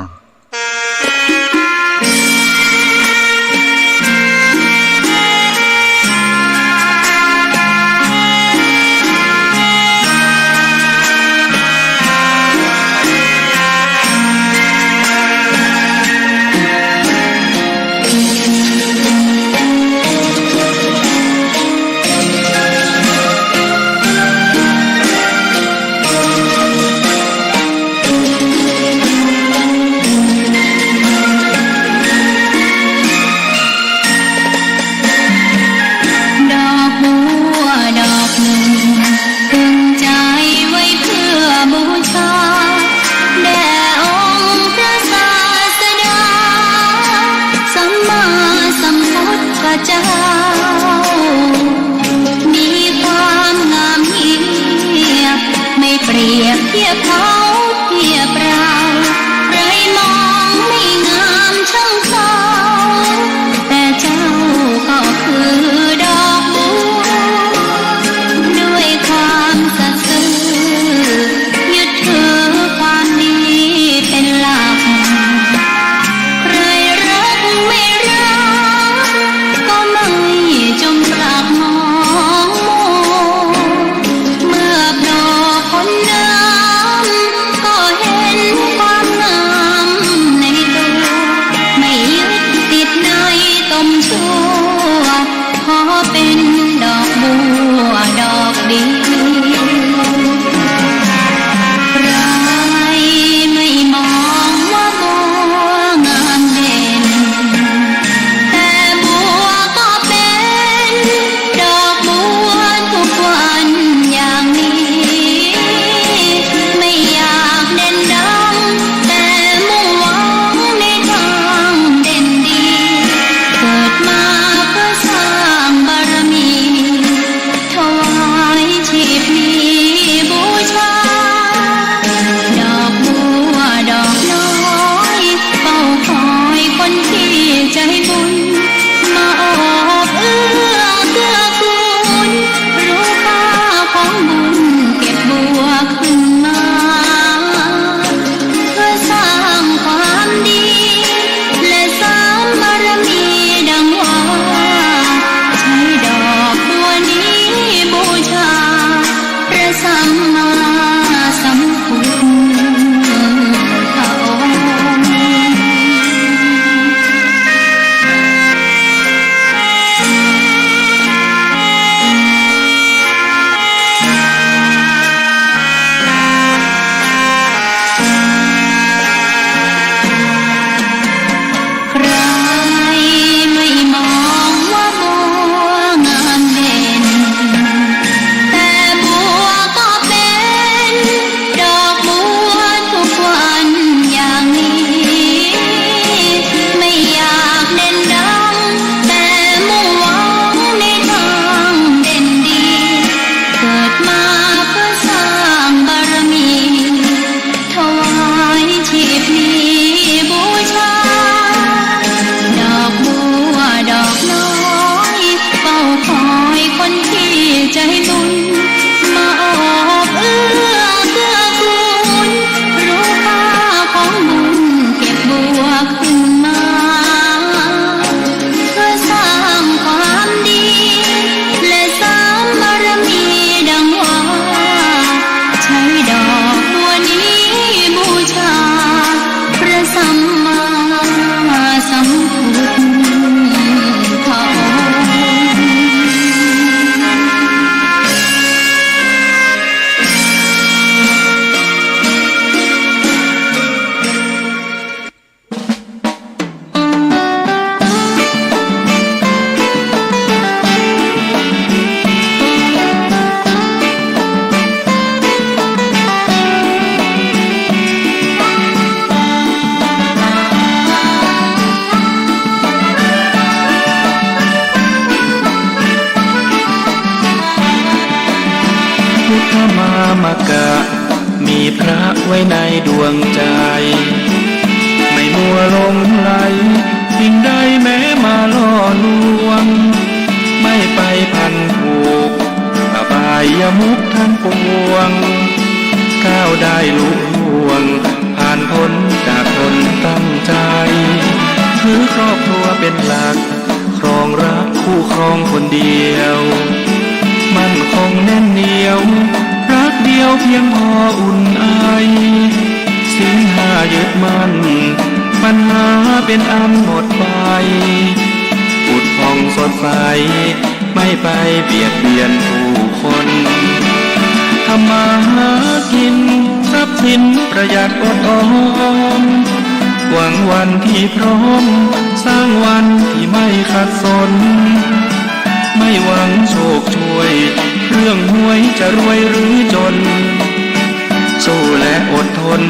กะมีพระไว้ในดวงใจไม่มัวหลงไหลสิ่งใดแม้มาล่อลวงไม่ไปพันผูกอบายมุขทั้งปวงก้าวได้ลุล่วงผ่านพ้นจากคนตั้งใจถือครอบครัวเป็นหลักครองรักคู่ครองคนเดียวมั่นคงแน่นเหนียวรักเดียวเพียงพออุ่นไอศีลห้ายึดมั่นปัญหาเป็นอันหมดไปปุดผ่องสดใสไม่ไปเบียดเบียนผู้คนทำมาหากินทรัพย์สินประหยัดอดออมหวังวันที่พร้อมสร้างวันที่ไม่ขัดสนไม่หวังโชคช่วยเรื่องหวยจะรวยหรือจนสู้และอดทน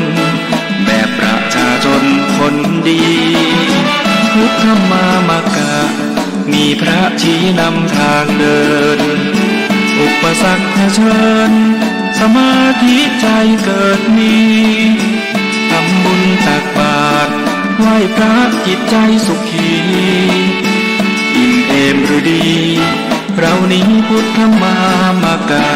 แบบประชาชนคนดีพุทธมามกะมีพระชี้นำทางเดินอุปสรรคเผชิญสมาธิใจเกิดมีทำบุญตักบาตรไหว้พระจิตใจสุขีอิ่มเอมหรือดีเรานี้พุทธมามกะ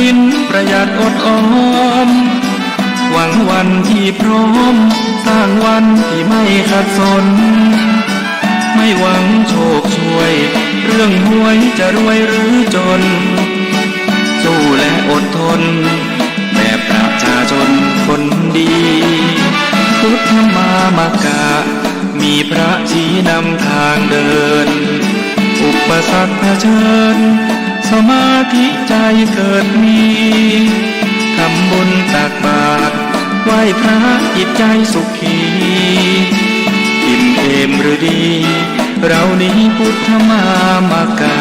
สินประหยัดอดออมหวังวันที่พร้อมสร้างวันที่ไม่ขัดสนไม่หวังโชคช่วยเรื่องหวยจะรวยหรือจนสู้และอดทนแบบประชาชนคนดีพุทธมามกะมีพระชี้นำทางเดินอุปสรรคเผชิญสมาธิใจเกิดมีทำบุญตักบาตรไหว้พระจิตใจสุขีอิ่มเอมหรือดีเรานี้พุทธมามกะ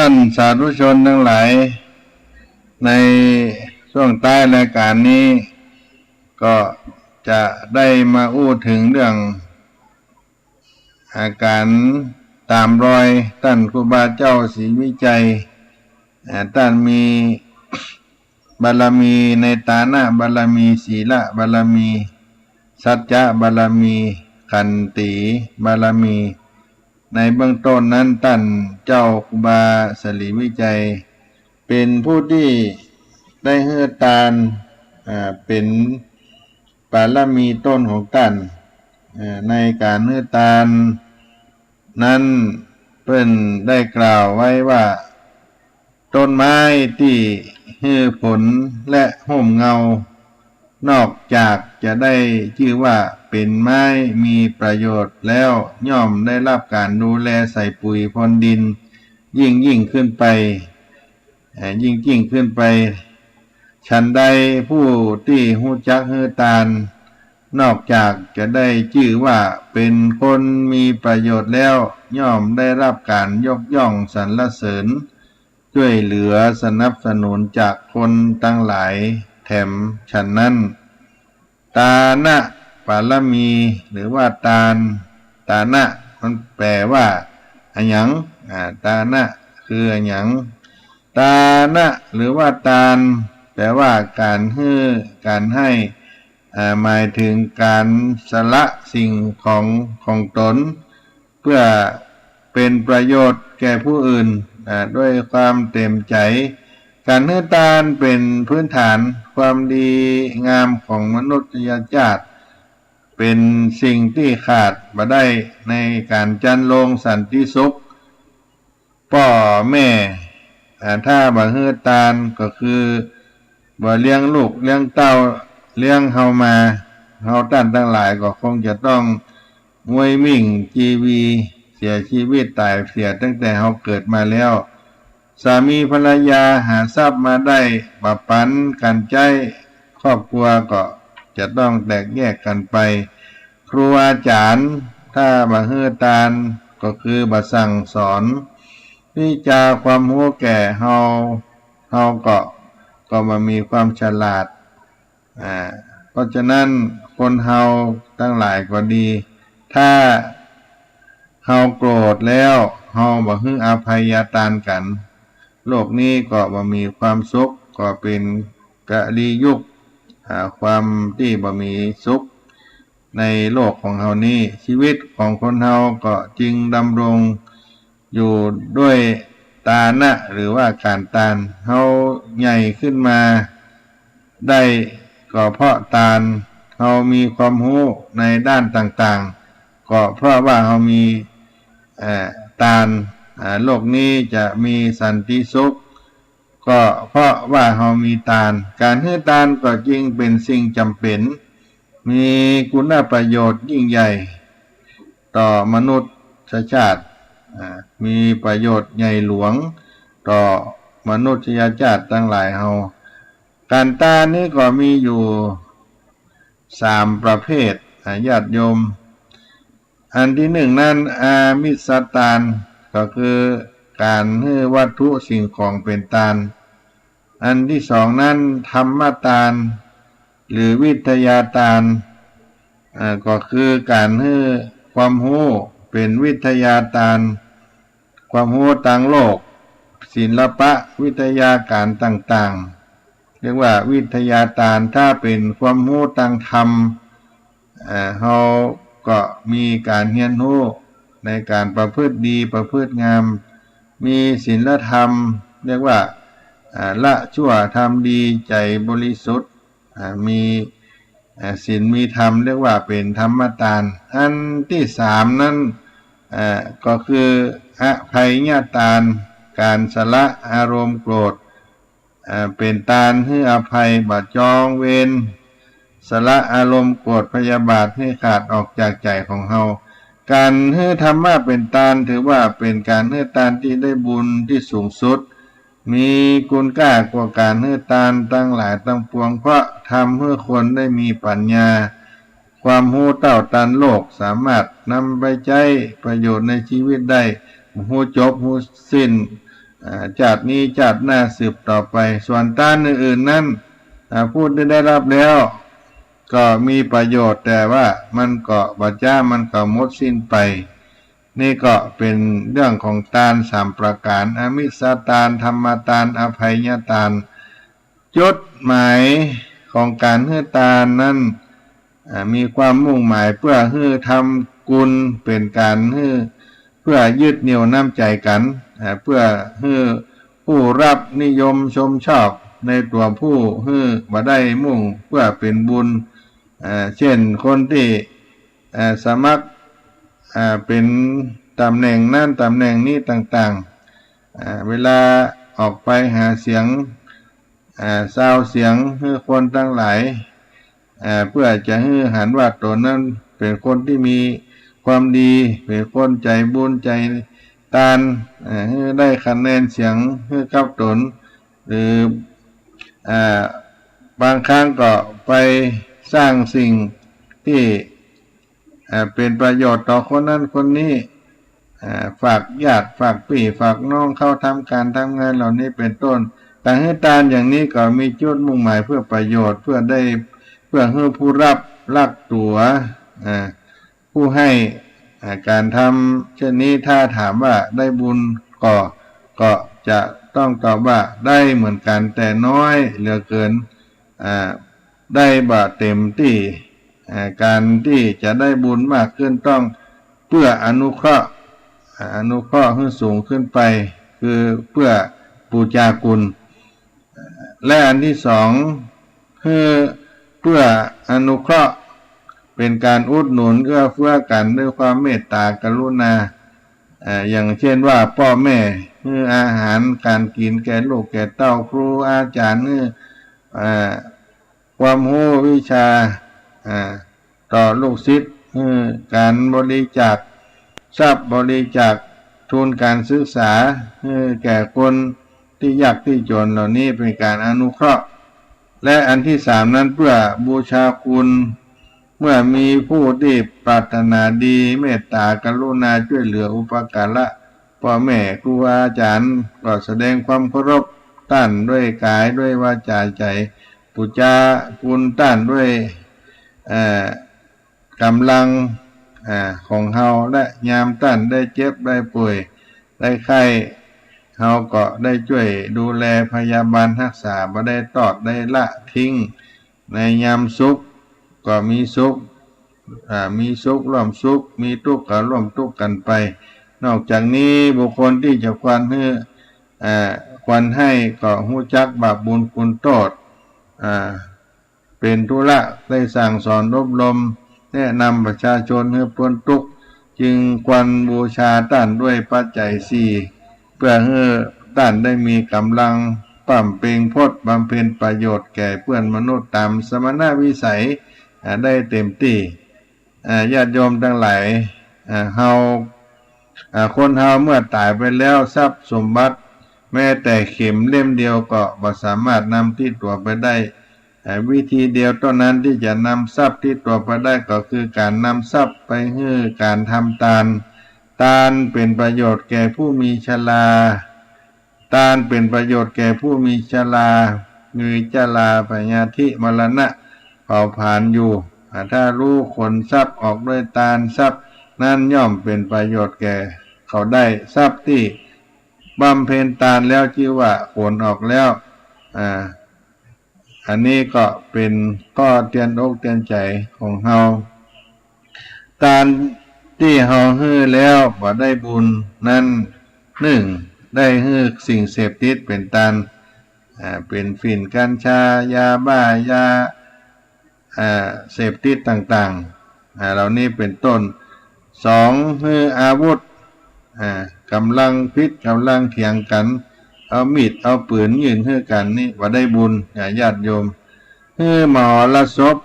ท่านสาธุชนทั้งหลายในช่วงท้ายรายการนี้ก็จะได้มาอู้ถึงเรื่องอาการตามรอยท่านครูบาเจ้าศรีวิจัยท่านมีบารมีในฐานะบารมีศีลบารมีสัจจะบารมีขันติบารมีในเบื้องต้นนั้นท่านเจ้าครูบาศรีวิจัยเป็นผู้ที่ได้เฮือตานเป็นบารมีต้นของท่านในการเฮือตานนั้นเพิ่นได้กล่าวไว้ว่าต้นไม้ที่ให้ผลและห่มเงานอกจากจะได้ชื่อว่าเป็นไม้มีประโยชน์แล้วย่อมได้รับการดูแลใส่ปุ๋ยพรวนดินยิ่งขึ้นไปยิ่งขึ้นไปฉันใดผู้ที่ฮู้จักฮือตานนอกจากจะได้ชื่อว่าเป็นคนมีประโยชน์แล้วย่อมได้รับการยกย่องสรรเสริญช่วยเหลือสนับสนุนจากคนทั้งหลายแถมฉันนั้นตานะบารมีหรือว่าตานะมันแปลว่าอะหยังตานะคืออะหยังตานะหรือว่าตานแปลว่าการให้หมายถึงการสละสิ่งของตนเพื่อเป เป็นประโยชน์แก่ผู้อื่นด้วยความเต็มใจการให้ทานเป็นพื้นฐานความดีงามของมนุษยชาติเป็นสิ่งที่ขาดบ่ได้ในการจันโลงสันติสุขพ่อแม่ถ้าบ่ให้ทานก็คือบ่เลี้ยงลูกเลี้ยงเต้าเลี้ยงเฮามาเฮาท่านทั้งหลายก็คงจะต้องมวยมิ่งจีวีเสียชีวิตตายเสียตั้งแต่เฮาเกิดมาแล้วสามีภรรยาหาทรัพย์มาได้ปะปันกันใจครอบครัวก็จะต้องแตกแยกกันไปครูอาจารย์ถ้าบ่ให้ทานก็คือบ่สั่งสอนวิชาความรู้แก่เฮาก็มามีความฉลาดเพราะฉะนั้นคนเฮาทั้งหลายก็ดีถ้าเฮาโกรธแล้วเฮาบ่ให้อภัยทานกันโลกนี้ก็บ่มีความสุขก็เป็นกะลียุคความที่บ่มีสุขในโลกของเฮานี้ชีวิตของคนเฮาก็จึงดำรงอยู่ด้วยตานะหรือว่าการทานเฮาใหญ่ขึ้นมาได้ก็เพราะทานเฮามีความรู้ในด้านต่างๆก็เพราะว่าเฮามีทานโลกนี้จะมีสันติสุขก็เพราะว่าเฮามีทานการให้ทานก็จึงเป็นสิ่งจำเป็นมีคุณประโยชน์ยิ่งใหญ่ต่อมนุษยชาติมีประโยชน์ใหญ่หลวงต่อมนุษยชาติทั้งหลายเฮาการทานนี้ก็มีอยู่3ประเภทญาติโยมอันที่1นั้นอามิสทานก็คือการให้วัตถุสิ่งของเป็นทานอันที่2นั้นธรรมทานหรือวิทยาทานก็คือการให้ความรู้เป็นวิทยาทานความรู้ทางโลกศิลปะวิทยาการต่างๆเรียกว่าวิทยาทานถ้าเป็นความรู้ทางธรรมเฮาก็มีการเรียนรู้ในการประพฤติดีประพฤติงามมีศีลธรรมเรียกว่าละชั่วทำดีใจบริสุทธิ์มีศีลมีธรรมเรียกว่าเป็นธรรมทานอันที่3นั้นก็คืออภัยทานการสละอารมณ์โกรธเป็นทานให้อภัยบ่จองเวรสละอารมณ์โกรธพยาบาทให้ขาดออกจากใจของเฮาการให้ธรรมะเป็นทานถือว่าเป็นการให้ทานที่ได้บุญที่สูงสุดมีคุณค่ากว่าการให้ทานตั้งหลายตั้งปวงเพราะทำให้คนได้มีปัญญาความรู้เท่าทันโลกสามารถนำไปใช้ประโยชน์ในชีวิตได้รู้จบรู้สิ้นชาตินี้ชาติหน้าสืบต่อไปส่วนทานอื่นๆนั้นผู้ที่ได้รับแล้วก็มีประโยชน์แต่ว่ามันก็บัดจ้ามันก็หมดสิ้นไปนี่ก็เป็นเรื่องของทาน3ประการอามิสทานธรรมทานอภัยทานจุดหมายของการให้ทานนั้นมีความมุ่งหมายเพื่อให้ทำกุลเป็นการให้เพื่อยึดเหนี่ยวน้ำใจกันเพื่อให้ผู้รับนิยมชมชอบในตัวผู้ให้บ่ได้มุ่งเพื่อเป็นบุญเช่นคนที่สมัครเป็นตำแหน่งนั่นตำแหน่งนี้ต่างๆเวลาออกไปหาเสียงซาวเสียงให้คนทั้งหลายเพื่อจะให้หันว่าตนนั้นเป็นคนที่มีความดีเป็นคนใจบุญใจทานให้ได้คะแนนเสียงให้กับตนหรือบางครั้งก็ไปสร้างสิ่งที่เป็นประโยชน์ต่อคนนั้นคนนี้ฝากญาติฝากพี่ฝากน้องเข้าทำการทำงานเหล่านี้เป็นต้นแต่ให้ทานอย่างนี้ก็มีจุดมุ่งหมายเพื่อประโยชน์เพื่อให้ผู้รับรักตัวผู้ให้การทำเช่นนี้ถ้าถามว่าได้บุญก็จะต้องตอบว่าได้เหมือนกันแต่น้อยเหลือเกินได้บ่เต็มที่การที่จะได้บุญมากขึ้นต้องเพื่ออนุเคราะห์ อนุเคราะห์ให้สูงขึ้นไปคือเพื่อบูชาคุณและอันที่สองคือเพื่ออนุเคราะห์เป็นการอุดหนุนเอื้อเฟื้อกันด้วยความเมตตากรุณาอย่างเช่นว่าพ่อแม่ให้อาหารการกินแก่ลูกแก่เต้าครูอาจารย์ให้ความรู้วิชาต่อลูกศิษย์การบริจาคทรัพย์บริจาคทุนการศึกษาแก่คนที่ยากที่จนเหล่านี้เป็นการอนุเคราะห์และอันที่สามนั้นเพื่อบูชาคุณเมื่อมีผู้ที่ปรารถนาดีเมตตากรุณาช่วยเหลืออุปการะพ่อแม่ครูอาจารย์ก็แสดงความเคารพต้านด้วยกายด้วยวาจาใจบูชาคุณต้านด้วยกำลังของเฮาและยามต้านได้เจ็บได้ป่วยได้ไข้เฮาก็ได้ช่วยดูแลพยาบาลรักษาบ่ได้ตอดได้ละทิ้งในยามสุขก็มีสุขมีสุขร่วมสุขมีทุกข์ก็ร่วมทุกข์กันไปนอกจากนี้บุคคลที่จะควรให้ก็ฮู้จักบาปบุญคุณโทษเป็นธุระได้สั่งสอนอบรมแนะนำประชาชนให้พ้นทุกข์จึงควรบูชาท่านด้วยปัจจัยสี่เพื่อให้ท่านได้มีกำลังปั่มเพ็งพจน์บำเพ็ญประโยชน์แก่เพื่อนมนุษย์ตามสมณวิสัยได้เต็มที่ญาติโยมทั้งหลายคนเฮาเมื่อตายไปแล้วทรัพย์สมบัติแม้แต่เข็มเล่มเดียวก็บ่สามารถนำที่ตัวไปได้วิธีเดียวเท่านั้นที่จะนำทรัพย์ที่ตัวไปได้ก็คือการนำทรัพย์ไปให้การทำทานเป็นประโยชน์แก่ผู้มีชราทานเป็นประโยชน์แก่ผู้มีชรามีชราพยาธิมรณะเผาผลาญอยู่ถ้ารู้ขนทรัพย์ออกด้วยทานทรัพย์นั้นย่อมเป็นประโยชน์แก่เขาได้ทรัพย์ที่บำเพ็ญทานแล้วชื่อว่าขนออกแล้วอันนี้ก็เป็นข้อเตือนอกเตือนใจของเฮาทานที่เฮาให้แล้วบ่ได้บุญนั้นหนึ่งได้ให้สิ่งเสพติดเป็นทานเป็นฝิ่นกัญชายาบ้ายาเสพติดต่างๆเหล่านี้เป็นต้นสองให้อาวุธกำลังพิษกำลังเถียงกันเอามีดเอาปืนยืนให้กันนี่ว่าได้บุญญาติโยมให้มหรสพ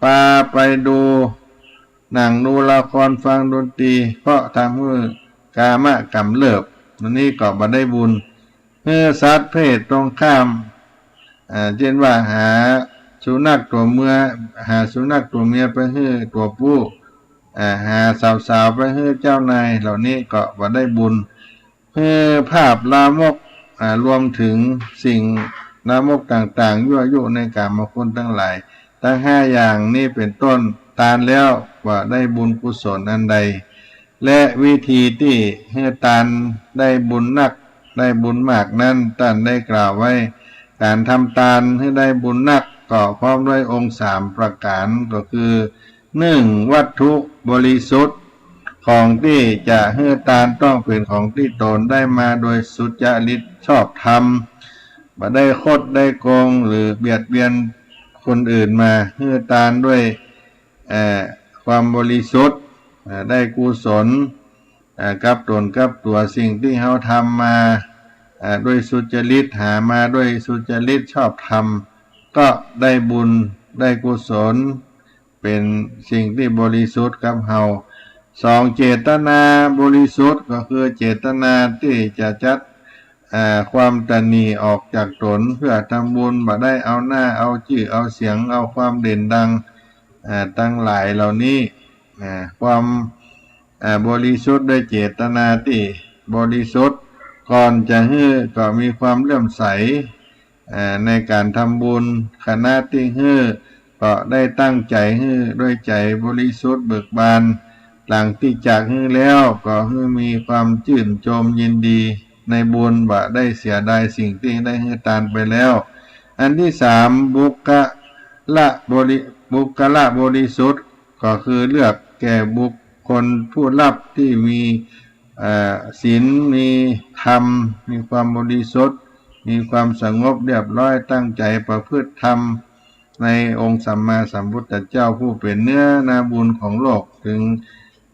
พาไปดูหนังดูละครฟังดนตรีเพราะทำให้กามกำเริบนี่ก็บ่ได้บุญให้สัตว์เพศตรงข้ามเช่นว่าหาสุนัขตัวเมียไปให้ตัวผู้หาสาวๆไปให้เจ้านายเหล่านี้ก็บ่ได้บุญให้ภาพลามกรวมถึงสิ่งลามกต่างๆยั่วยุในกามคุณทั้งหลายทั้ง5อย่างนี้เป็นต้นทานแล้วว่าได้บุญกุศลอันใดและวิธีที่ให้ทานได้บุญนักได้บุญมากนั้นท่านได้กล่าวไว้การทำทานให้ได้บุญนักก็พร้อมด้วยองค์3ประการก็คือ1วัตถุบริสุทธิ์ของที่จะให้ทานต้องเป็นของที่ตนได้มาโดยสุจริตชอบธรรมบ่ได้คดได้โกงหรือเบียดเบียนคนอื่นมาให้ทานด้วยความบริสุทธิ์ได้กุศลกับตนกับตัวสิ่งที่เฮาทำมาด้วยสุจริตหามาด้วยสุจริตชอบธรรมก็ได้บุญได้กุศลเป็นสิ่งที่บริสุทธิ์กับเฮา2เจตนาบริสุทธิ์ก็คือเจตนาที่จะจัดความตนีออกจากตนเพื่อทำบุญบ่ได้เอาหน้าเอาชื่อเอาเสียงเอาความเด่นดังตั้งหลายเหล่านี้ความบริสุทธิ์ด้วยเจตนาที่บริสุทธิ์ก่อนจะให้ก็มีความเลื่อมใสในการทำบุญขณะที่ให้ก็ได้ตั้งใจให้ด้วยใจบริสุทธิ์เบิกบานหลังที่จากให้แล้วก็ให้มีความชื่นชมยินดีในบุญบ่ได้เสียดายสิ่งที่ได้ให้ทานไปแล้วอันที่3บุคละบริสุทธิ์ก็คือเลือกแก่บุคคลผู้รับที่มี ศีลมีธรรมมีความบริสุทธิ์มีความสงบเรียบร้อยตั้งใจประพฤติธรรมในองค์สัมมาสัมพุทธเจ้าผู้เป็นเนื้อนาบุญของโลก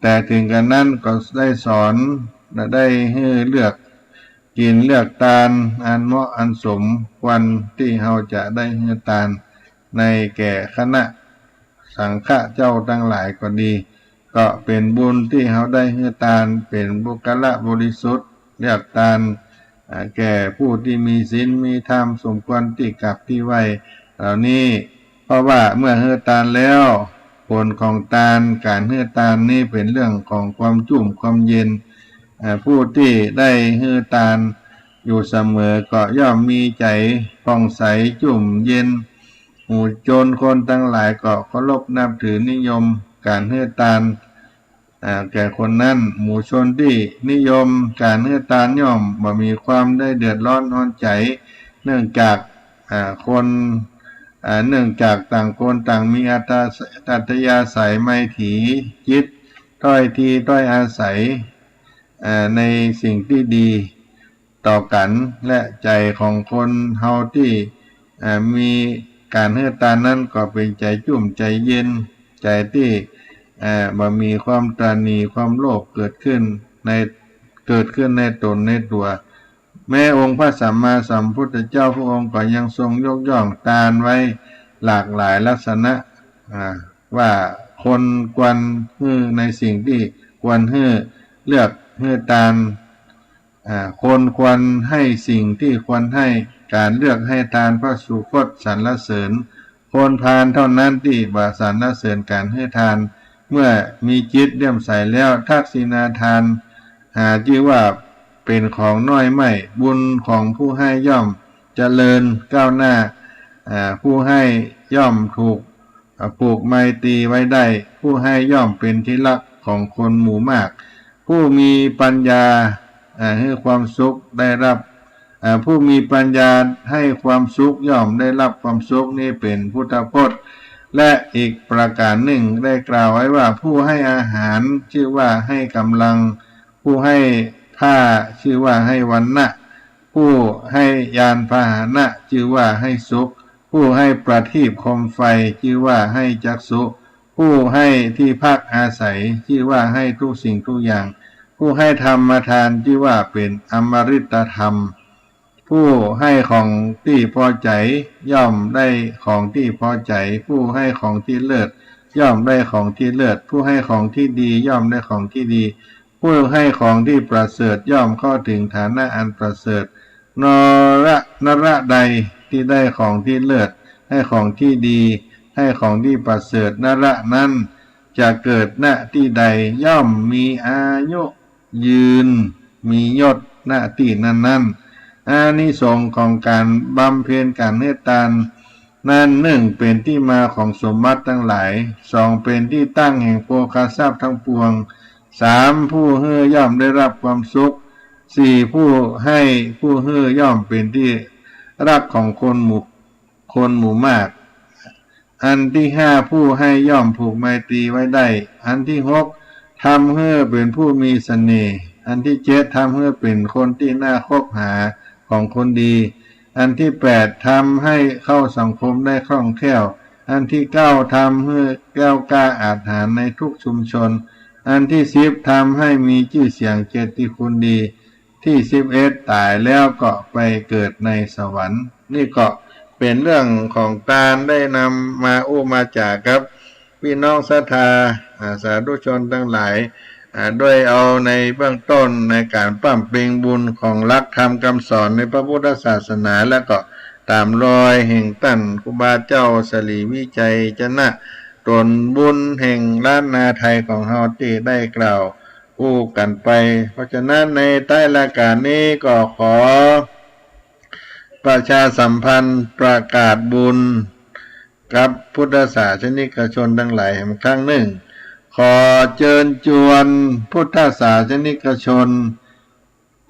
แต่ถึงกันนั้นก็ได้สอนและได้ให้เลือกกินเลือกทานอันเหมาะอันสมควรที่เราจะได้ให้ทานในแก่คณะสังฆะเจ้าทั้งหลายก็ดีก็เป็นบุญที่เราได้ให้ทานเป็นบุคละบริสุทธิ์เลือกทานแก่ผู้ที่มีศีลมีธรรมสมควรที่กับที่ไว้เหล่านี้เพราะว่าเมื่อให้ทานแล้วผลของทานการให้ทานนี้เป็นเรื่องของความจุ่มความเย็นผู้ที่ได้ให้ทานอยู่เสมอก็ย่อมมีใจผ่องใสจุ่มเย็นหมู่โจรคนทั้งหลายก็เคารพนับถือนิยมการให้ทานแก่คนนั้นหมู่ชนที่นิยมการให้ทานย่อมบ่มีความได้เดือดร้อนร้อนใจเนื่องจากต่างคนต่างมีอัตยาศัยไมตรีจิตถ้อยทีถ้อยอาศัยในสิ่งที่ดีต่อกันและใจของคนเฮาที่มีการให้ทานนั้นก็เป็นใจจุ่มใจเย็นใจที่บ่มีความตระหนี่ความโลภเกิดขึ้นในตนในตัวแม้องค์พระสัมมาสัมพุทธเจ้าพระองค์ก็ยังทรงยกย่องทานไว้หลากหลายลักษณะว่าคนควรให้ในสิ่งที่ควรให้เลือกให้ทานคนควรให้สิ่งที่ควรให้การเลือกให้ทานพระสุคตสรรเสริญคนพาลเท่านั้นที่บ่สรรเสริญการให้ทานเมื่อมีจิตเลื่อมใสแล้วทักษิณาทานชื่อว่าเป็นของน้อยไม่บุญของผู้ให้ย่อมเจริญก้าวหน้าผู้ให้ย่อมถูกผูกไมตรีไว้ได้ผู้ให้ย่อมเป็นที่รักของคนหมู่มากผู้มีปัญญาให้ความสุขได้รับผู้มีปัญญาให้ความสุขย่อมได้รับความสุขนี่เป็นพุทธพจน์และอีกประการหนึ่งได้กล่าวไว้ว่าผู้ให้อาหารชื่อว่าให้กำลังผู้ให้ผ้าชื่อว่าให้วรรณะผู้ให้ยานพาหนะชื่อว่าให้สุขผู้ให้ประทีปโคมไฟชื่อว่าให้จักษุผู้ให้ที่พักอาศัยชื่อว่าให้ทุกสิ่งทุกอย่างผู้ให้ธรรมทานชื่อว่าเป็นอมฤตธรรมผู้ให้ของที่พอใจย่อมได้ของที่พอใจผู้ให้ของที่เลิศย่อมได้ของที่เลิศผู้ให้ของที่ดีย่อมได้ของที่ดีผู้ให้ของที่ประเสริฐย่อมเข้าถึงฐานะอันประเสริฐนระใดที่ได้ของที่เลิศให้ของที่ดีให้ของที่ประเสริฐนระนั้นจะเกิดณที่ใดย่อมมีอายุยืนมียศณที่นั้นอานิสงส์ของการบำเพ็ญการให้ทานนั้นหนึ่งเป็นที่มาของสมบัติทั้งหลายสองเป็นที่ตั้งแห่งโภคทรัพย์ทั้งปวงสามผู้ให้ย่อมได้รับความสุขสี่ผู้ให้ย่อมเป็นที่รักของคนหมู่มากอันที่ห้าผู้ให้ย่อมผูกไมตรีไว้ได้อันที่หกทำให้เป็นผู้มีเสน่ห์อันที่เจ็ดทำให้เป็นคนที่น่าคบหาของคนดีอันที่แปดทำให้เข้าสังคมได้คล่องแคล่วอันที่เก้าทำให้แก้วกล้าอาถรรพ์ในทุกชุมชนอันที่สิบทำให้มีชื่อเสียงเกียรติคุณดีที่11ตายแล้วก็ไปเกิดในสวรรค์นี่ก็เป็นเรื่องของการได้นำมามาจากครับพี่น้องศรัทธาสาธุชนทั้งหลายด้วยเอาในเบื้องต้นในการปั้มเปล่งบุญของหลักธรรมคำสอนในพระพุทธศาสนาแล้วก็ตามรอยแห่งตั้นครูบาเจ้าสลีวิจัยชนะตนบุญแห่งล้านนาไทยของเฮาที่ได้กล่าวอู้กันไปเพราะฉะนั้นในใต้รายการนี้ก็ขอประชาสัมพันธ์ประกาศบุญกับพุทธศาสนิกชนทั้งหลายแห่งครั้งหนึ่งขอเชิญชวนพุทธศาสนิกชน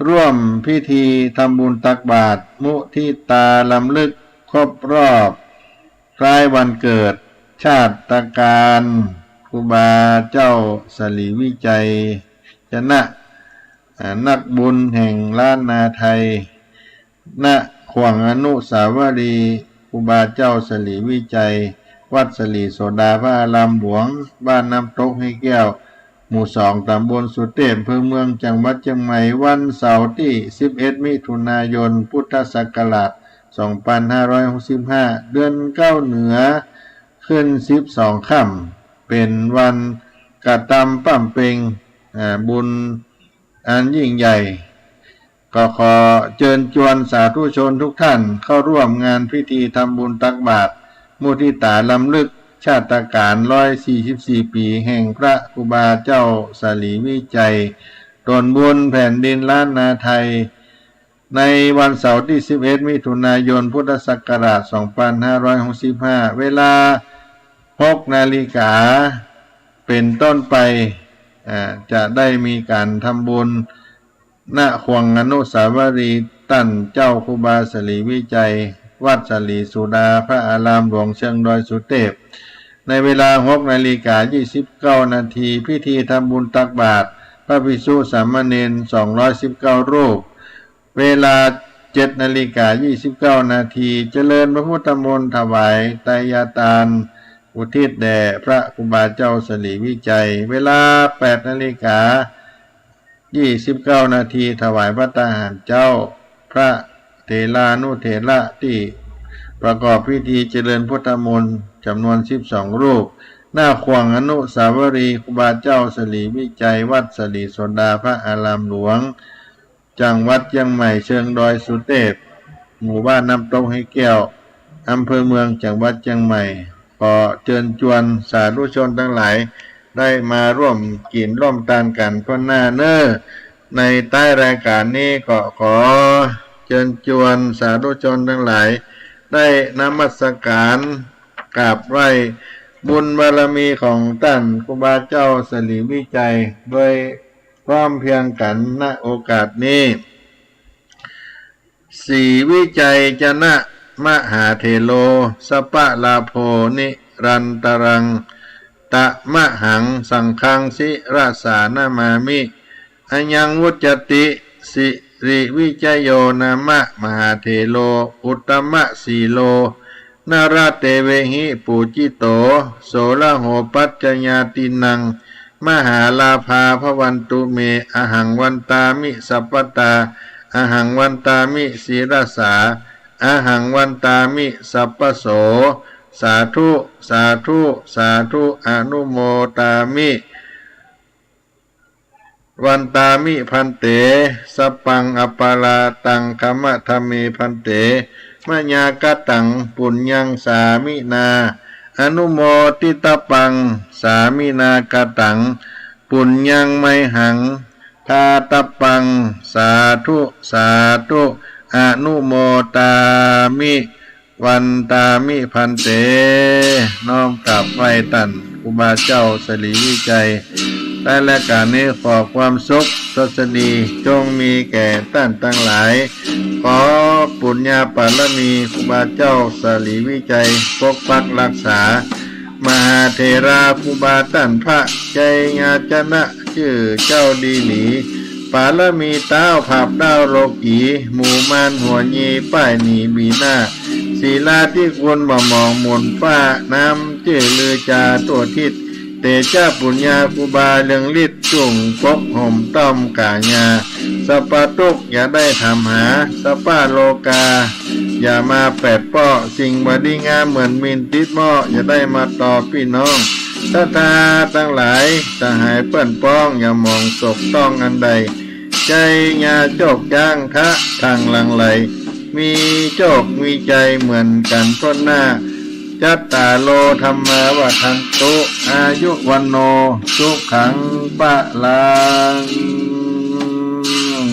ร่วมพิธีทำบุญตักบาตรมุทิตาลำลึกครบรอบคล้ายวันเกิดชาติการครูบาเจ้าสลีวิจัยชนะ นักบุญแห่งล้านนาไทยณขวางอนุสาวรีย์ครูบาเจ้าสลีวิจัยวัดสลีโสดาพระอารามหลวงบ้านน้ำตกให้แก้วหมู่2ตำบลสุเทพอำเภอเมืองจังหวัดเชียงใหม่วันเสาร์ที่11มิถุนายนพุทธศักราช2565เดือน9เหนือขึ้น12ค่ำเป็นวันกฐัมปั้มเพ็งบุญอันยิ่งใหญ่ก็ขอเชิญชวนสาธุชนทุกท่านเข้าร่วมงานพิธีทำบุญตักบาตรมุทิตาลำลึกชาติการ144ปีแห่งพระครูบาเจ้าสลีวิจัยตนบุญแผ่นดินล้านนาไทยในวันเสาร์ที่11มิถุนายนพุทธศักราช2565เวลา6 นาฬิกาเป็นต้นไปจะได้มีการทำบุญณขวงอนุสาวรีย์ตั้นเจ้าครูบาสลีวิจัยวัดสลีสุดาพระอารามหลวงเชียงดอยสุเทพในเวลา6 นาฬิกา29 นาทีพิธีทำบุญตักบาตรพระภิกษุสามเณร219รูปเวลา7 นาฬิกา29 นาทีเจริญพระพุทธมนต์ถวายไตรยทานอุทิศแด่พระครูบาเจ้าสลีวิจัยเวลา8 นาฬิกา29 นาทีถวายพระตาหารเจ้าพระเถรานุเถระที่ประกอบพิธีเจริญพุทธมนต์จำนวน12รูปหน้าขวงอนุสาวรีย์ครูบาเจ้าสลีวิจัยวัดสลีโสดาพระอารามหลวงจังหวัดเชียงใหม่เชิงดอยสุเทพหมู่บ้านน้ำตกให้แก้วอำเภอเมืองจังหวัดเชียงใหม่ขอเชิญชวนสาธุชนทั้งหลายได้มาร่วมกินร่วมทานกันก็หน้าเน้อในใต้รายการนี้ก็ขอเชิญชวนสาธุชนทั้งหลายได้นมัสการกราบไหว้บุญบารมีของท่านครูบาเจ้าสลีวิจัยโดยพร้อมเพียงกันณโอกาสนี้สีวิจัยจนะมหาเทโลสปะลาโภนิรันตรังตะมะหังสังฆังสิราสานามามิอัญญังวุจติสิริวิจโยนามะมหาเทโลอุตตมะสีโลนาราเตเวหิปูจิโตโสละโหปัจจญาตินังมหาลาภาภวันตุเมอหังวันตามิสัพพตาอหังวันตามิศีรสาอหังวันตามิสัพพโสสาธุสาธุสาธุอนุโมตามิวันตามิพันเตสัพพังอปาลาตังคัมมะธรรมีพันเตมะญากตังปุญญังสามินาอนุโมติตปังสามินากตังปุญญังไมหังทาตปังสาธุสาธุอนุโมตามิวันตามิพันเตน้อมกราบไหว้ท่านครูบาเจ้าสลีวิจัยแต่และการนี้ขอความสุขสวัสดีจงมีแก่ท่านทั้งหลายขอปุญญาบารมีครูบาเจ้าสลีวิจัยปกปักรักษามหาเถราครูบาท่านพระใจญาจนะชื่อเจ้าดีหลีปารมีเต้าผับเต้าโลกีหมู่มานหัวยีป้ายหนีบีหน้าศีลาที่ควรบ่มองมนฟ้าน้ำจื่อลือจาตัวทิศเตชะปุญญาครูบาเลืองฤทธิ์จุ่งปกห่มต้อมกาญาสปะตุกอย่าได้ทำหาสปะโลกาอย่ามาแปดป้อสิ่งบดีงามเหมือนมินติดหม้ออย่าได้มาต่อพี่น้องตาตาทั้งหลายจะหายเปิ้นป้องอย่ามองศกต้องอันใดใจญาโจกย่างคะทางหลังไหลมีโจกมีใจเหมือนกันพ้นหน้าจัตตาโลธรรมวัฏันตุอายุวันโนสุขังปะลัง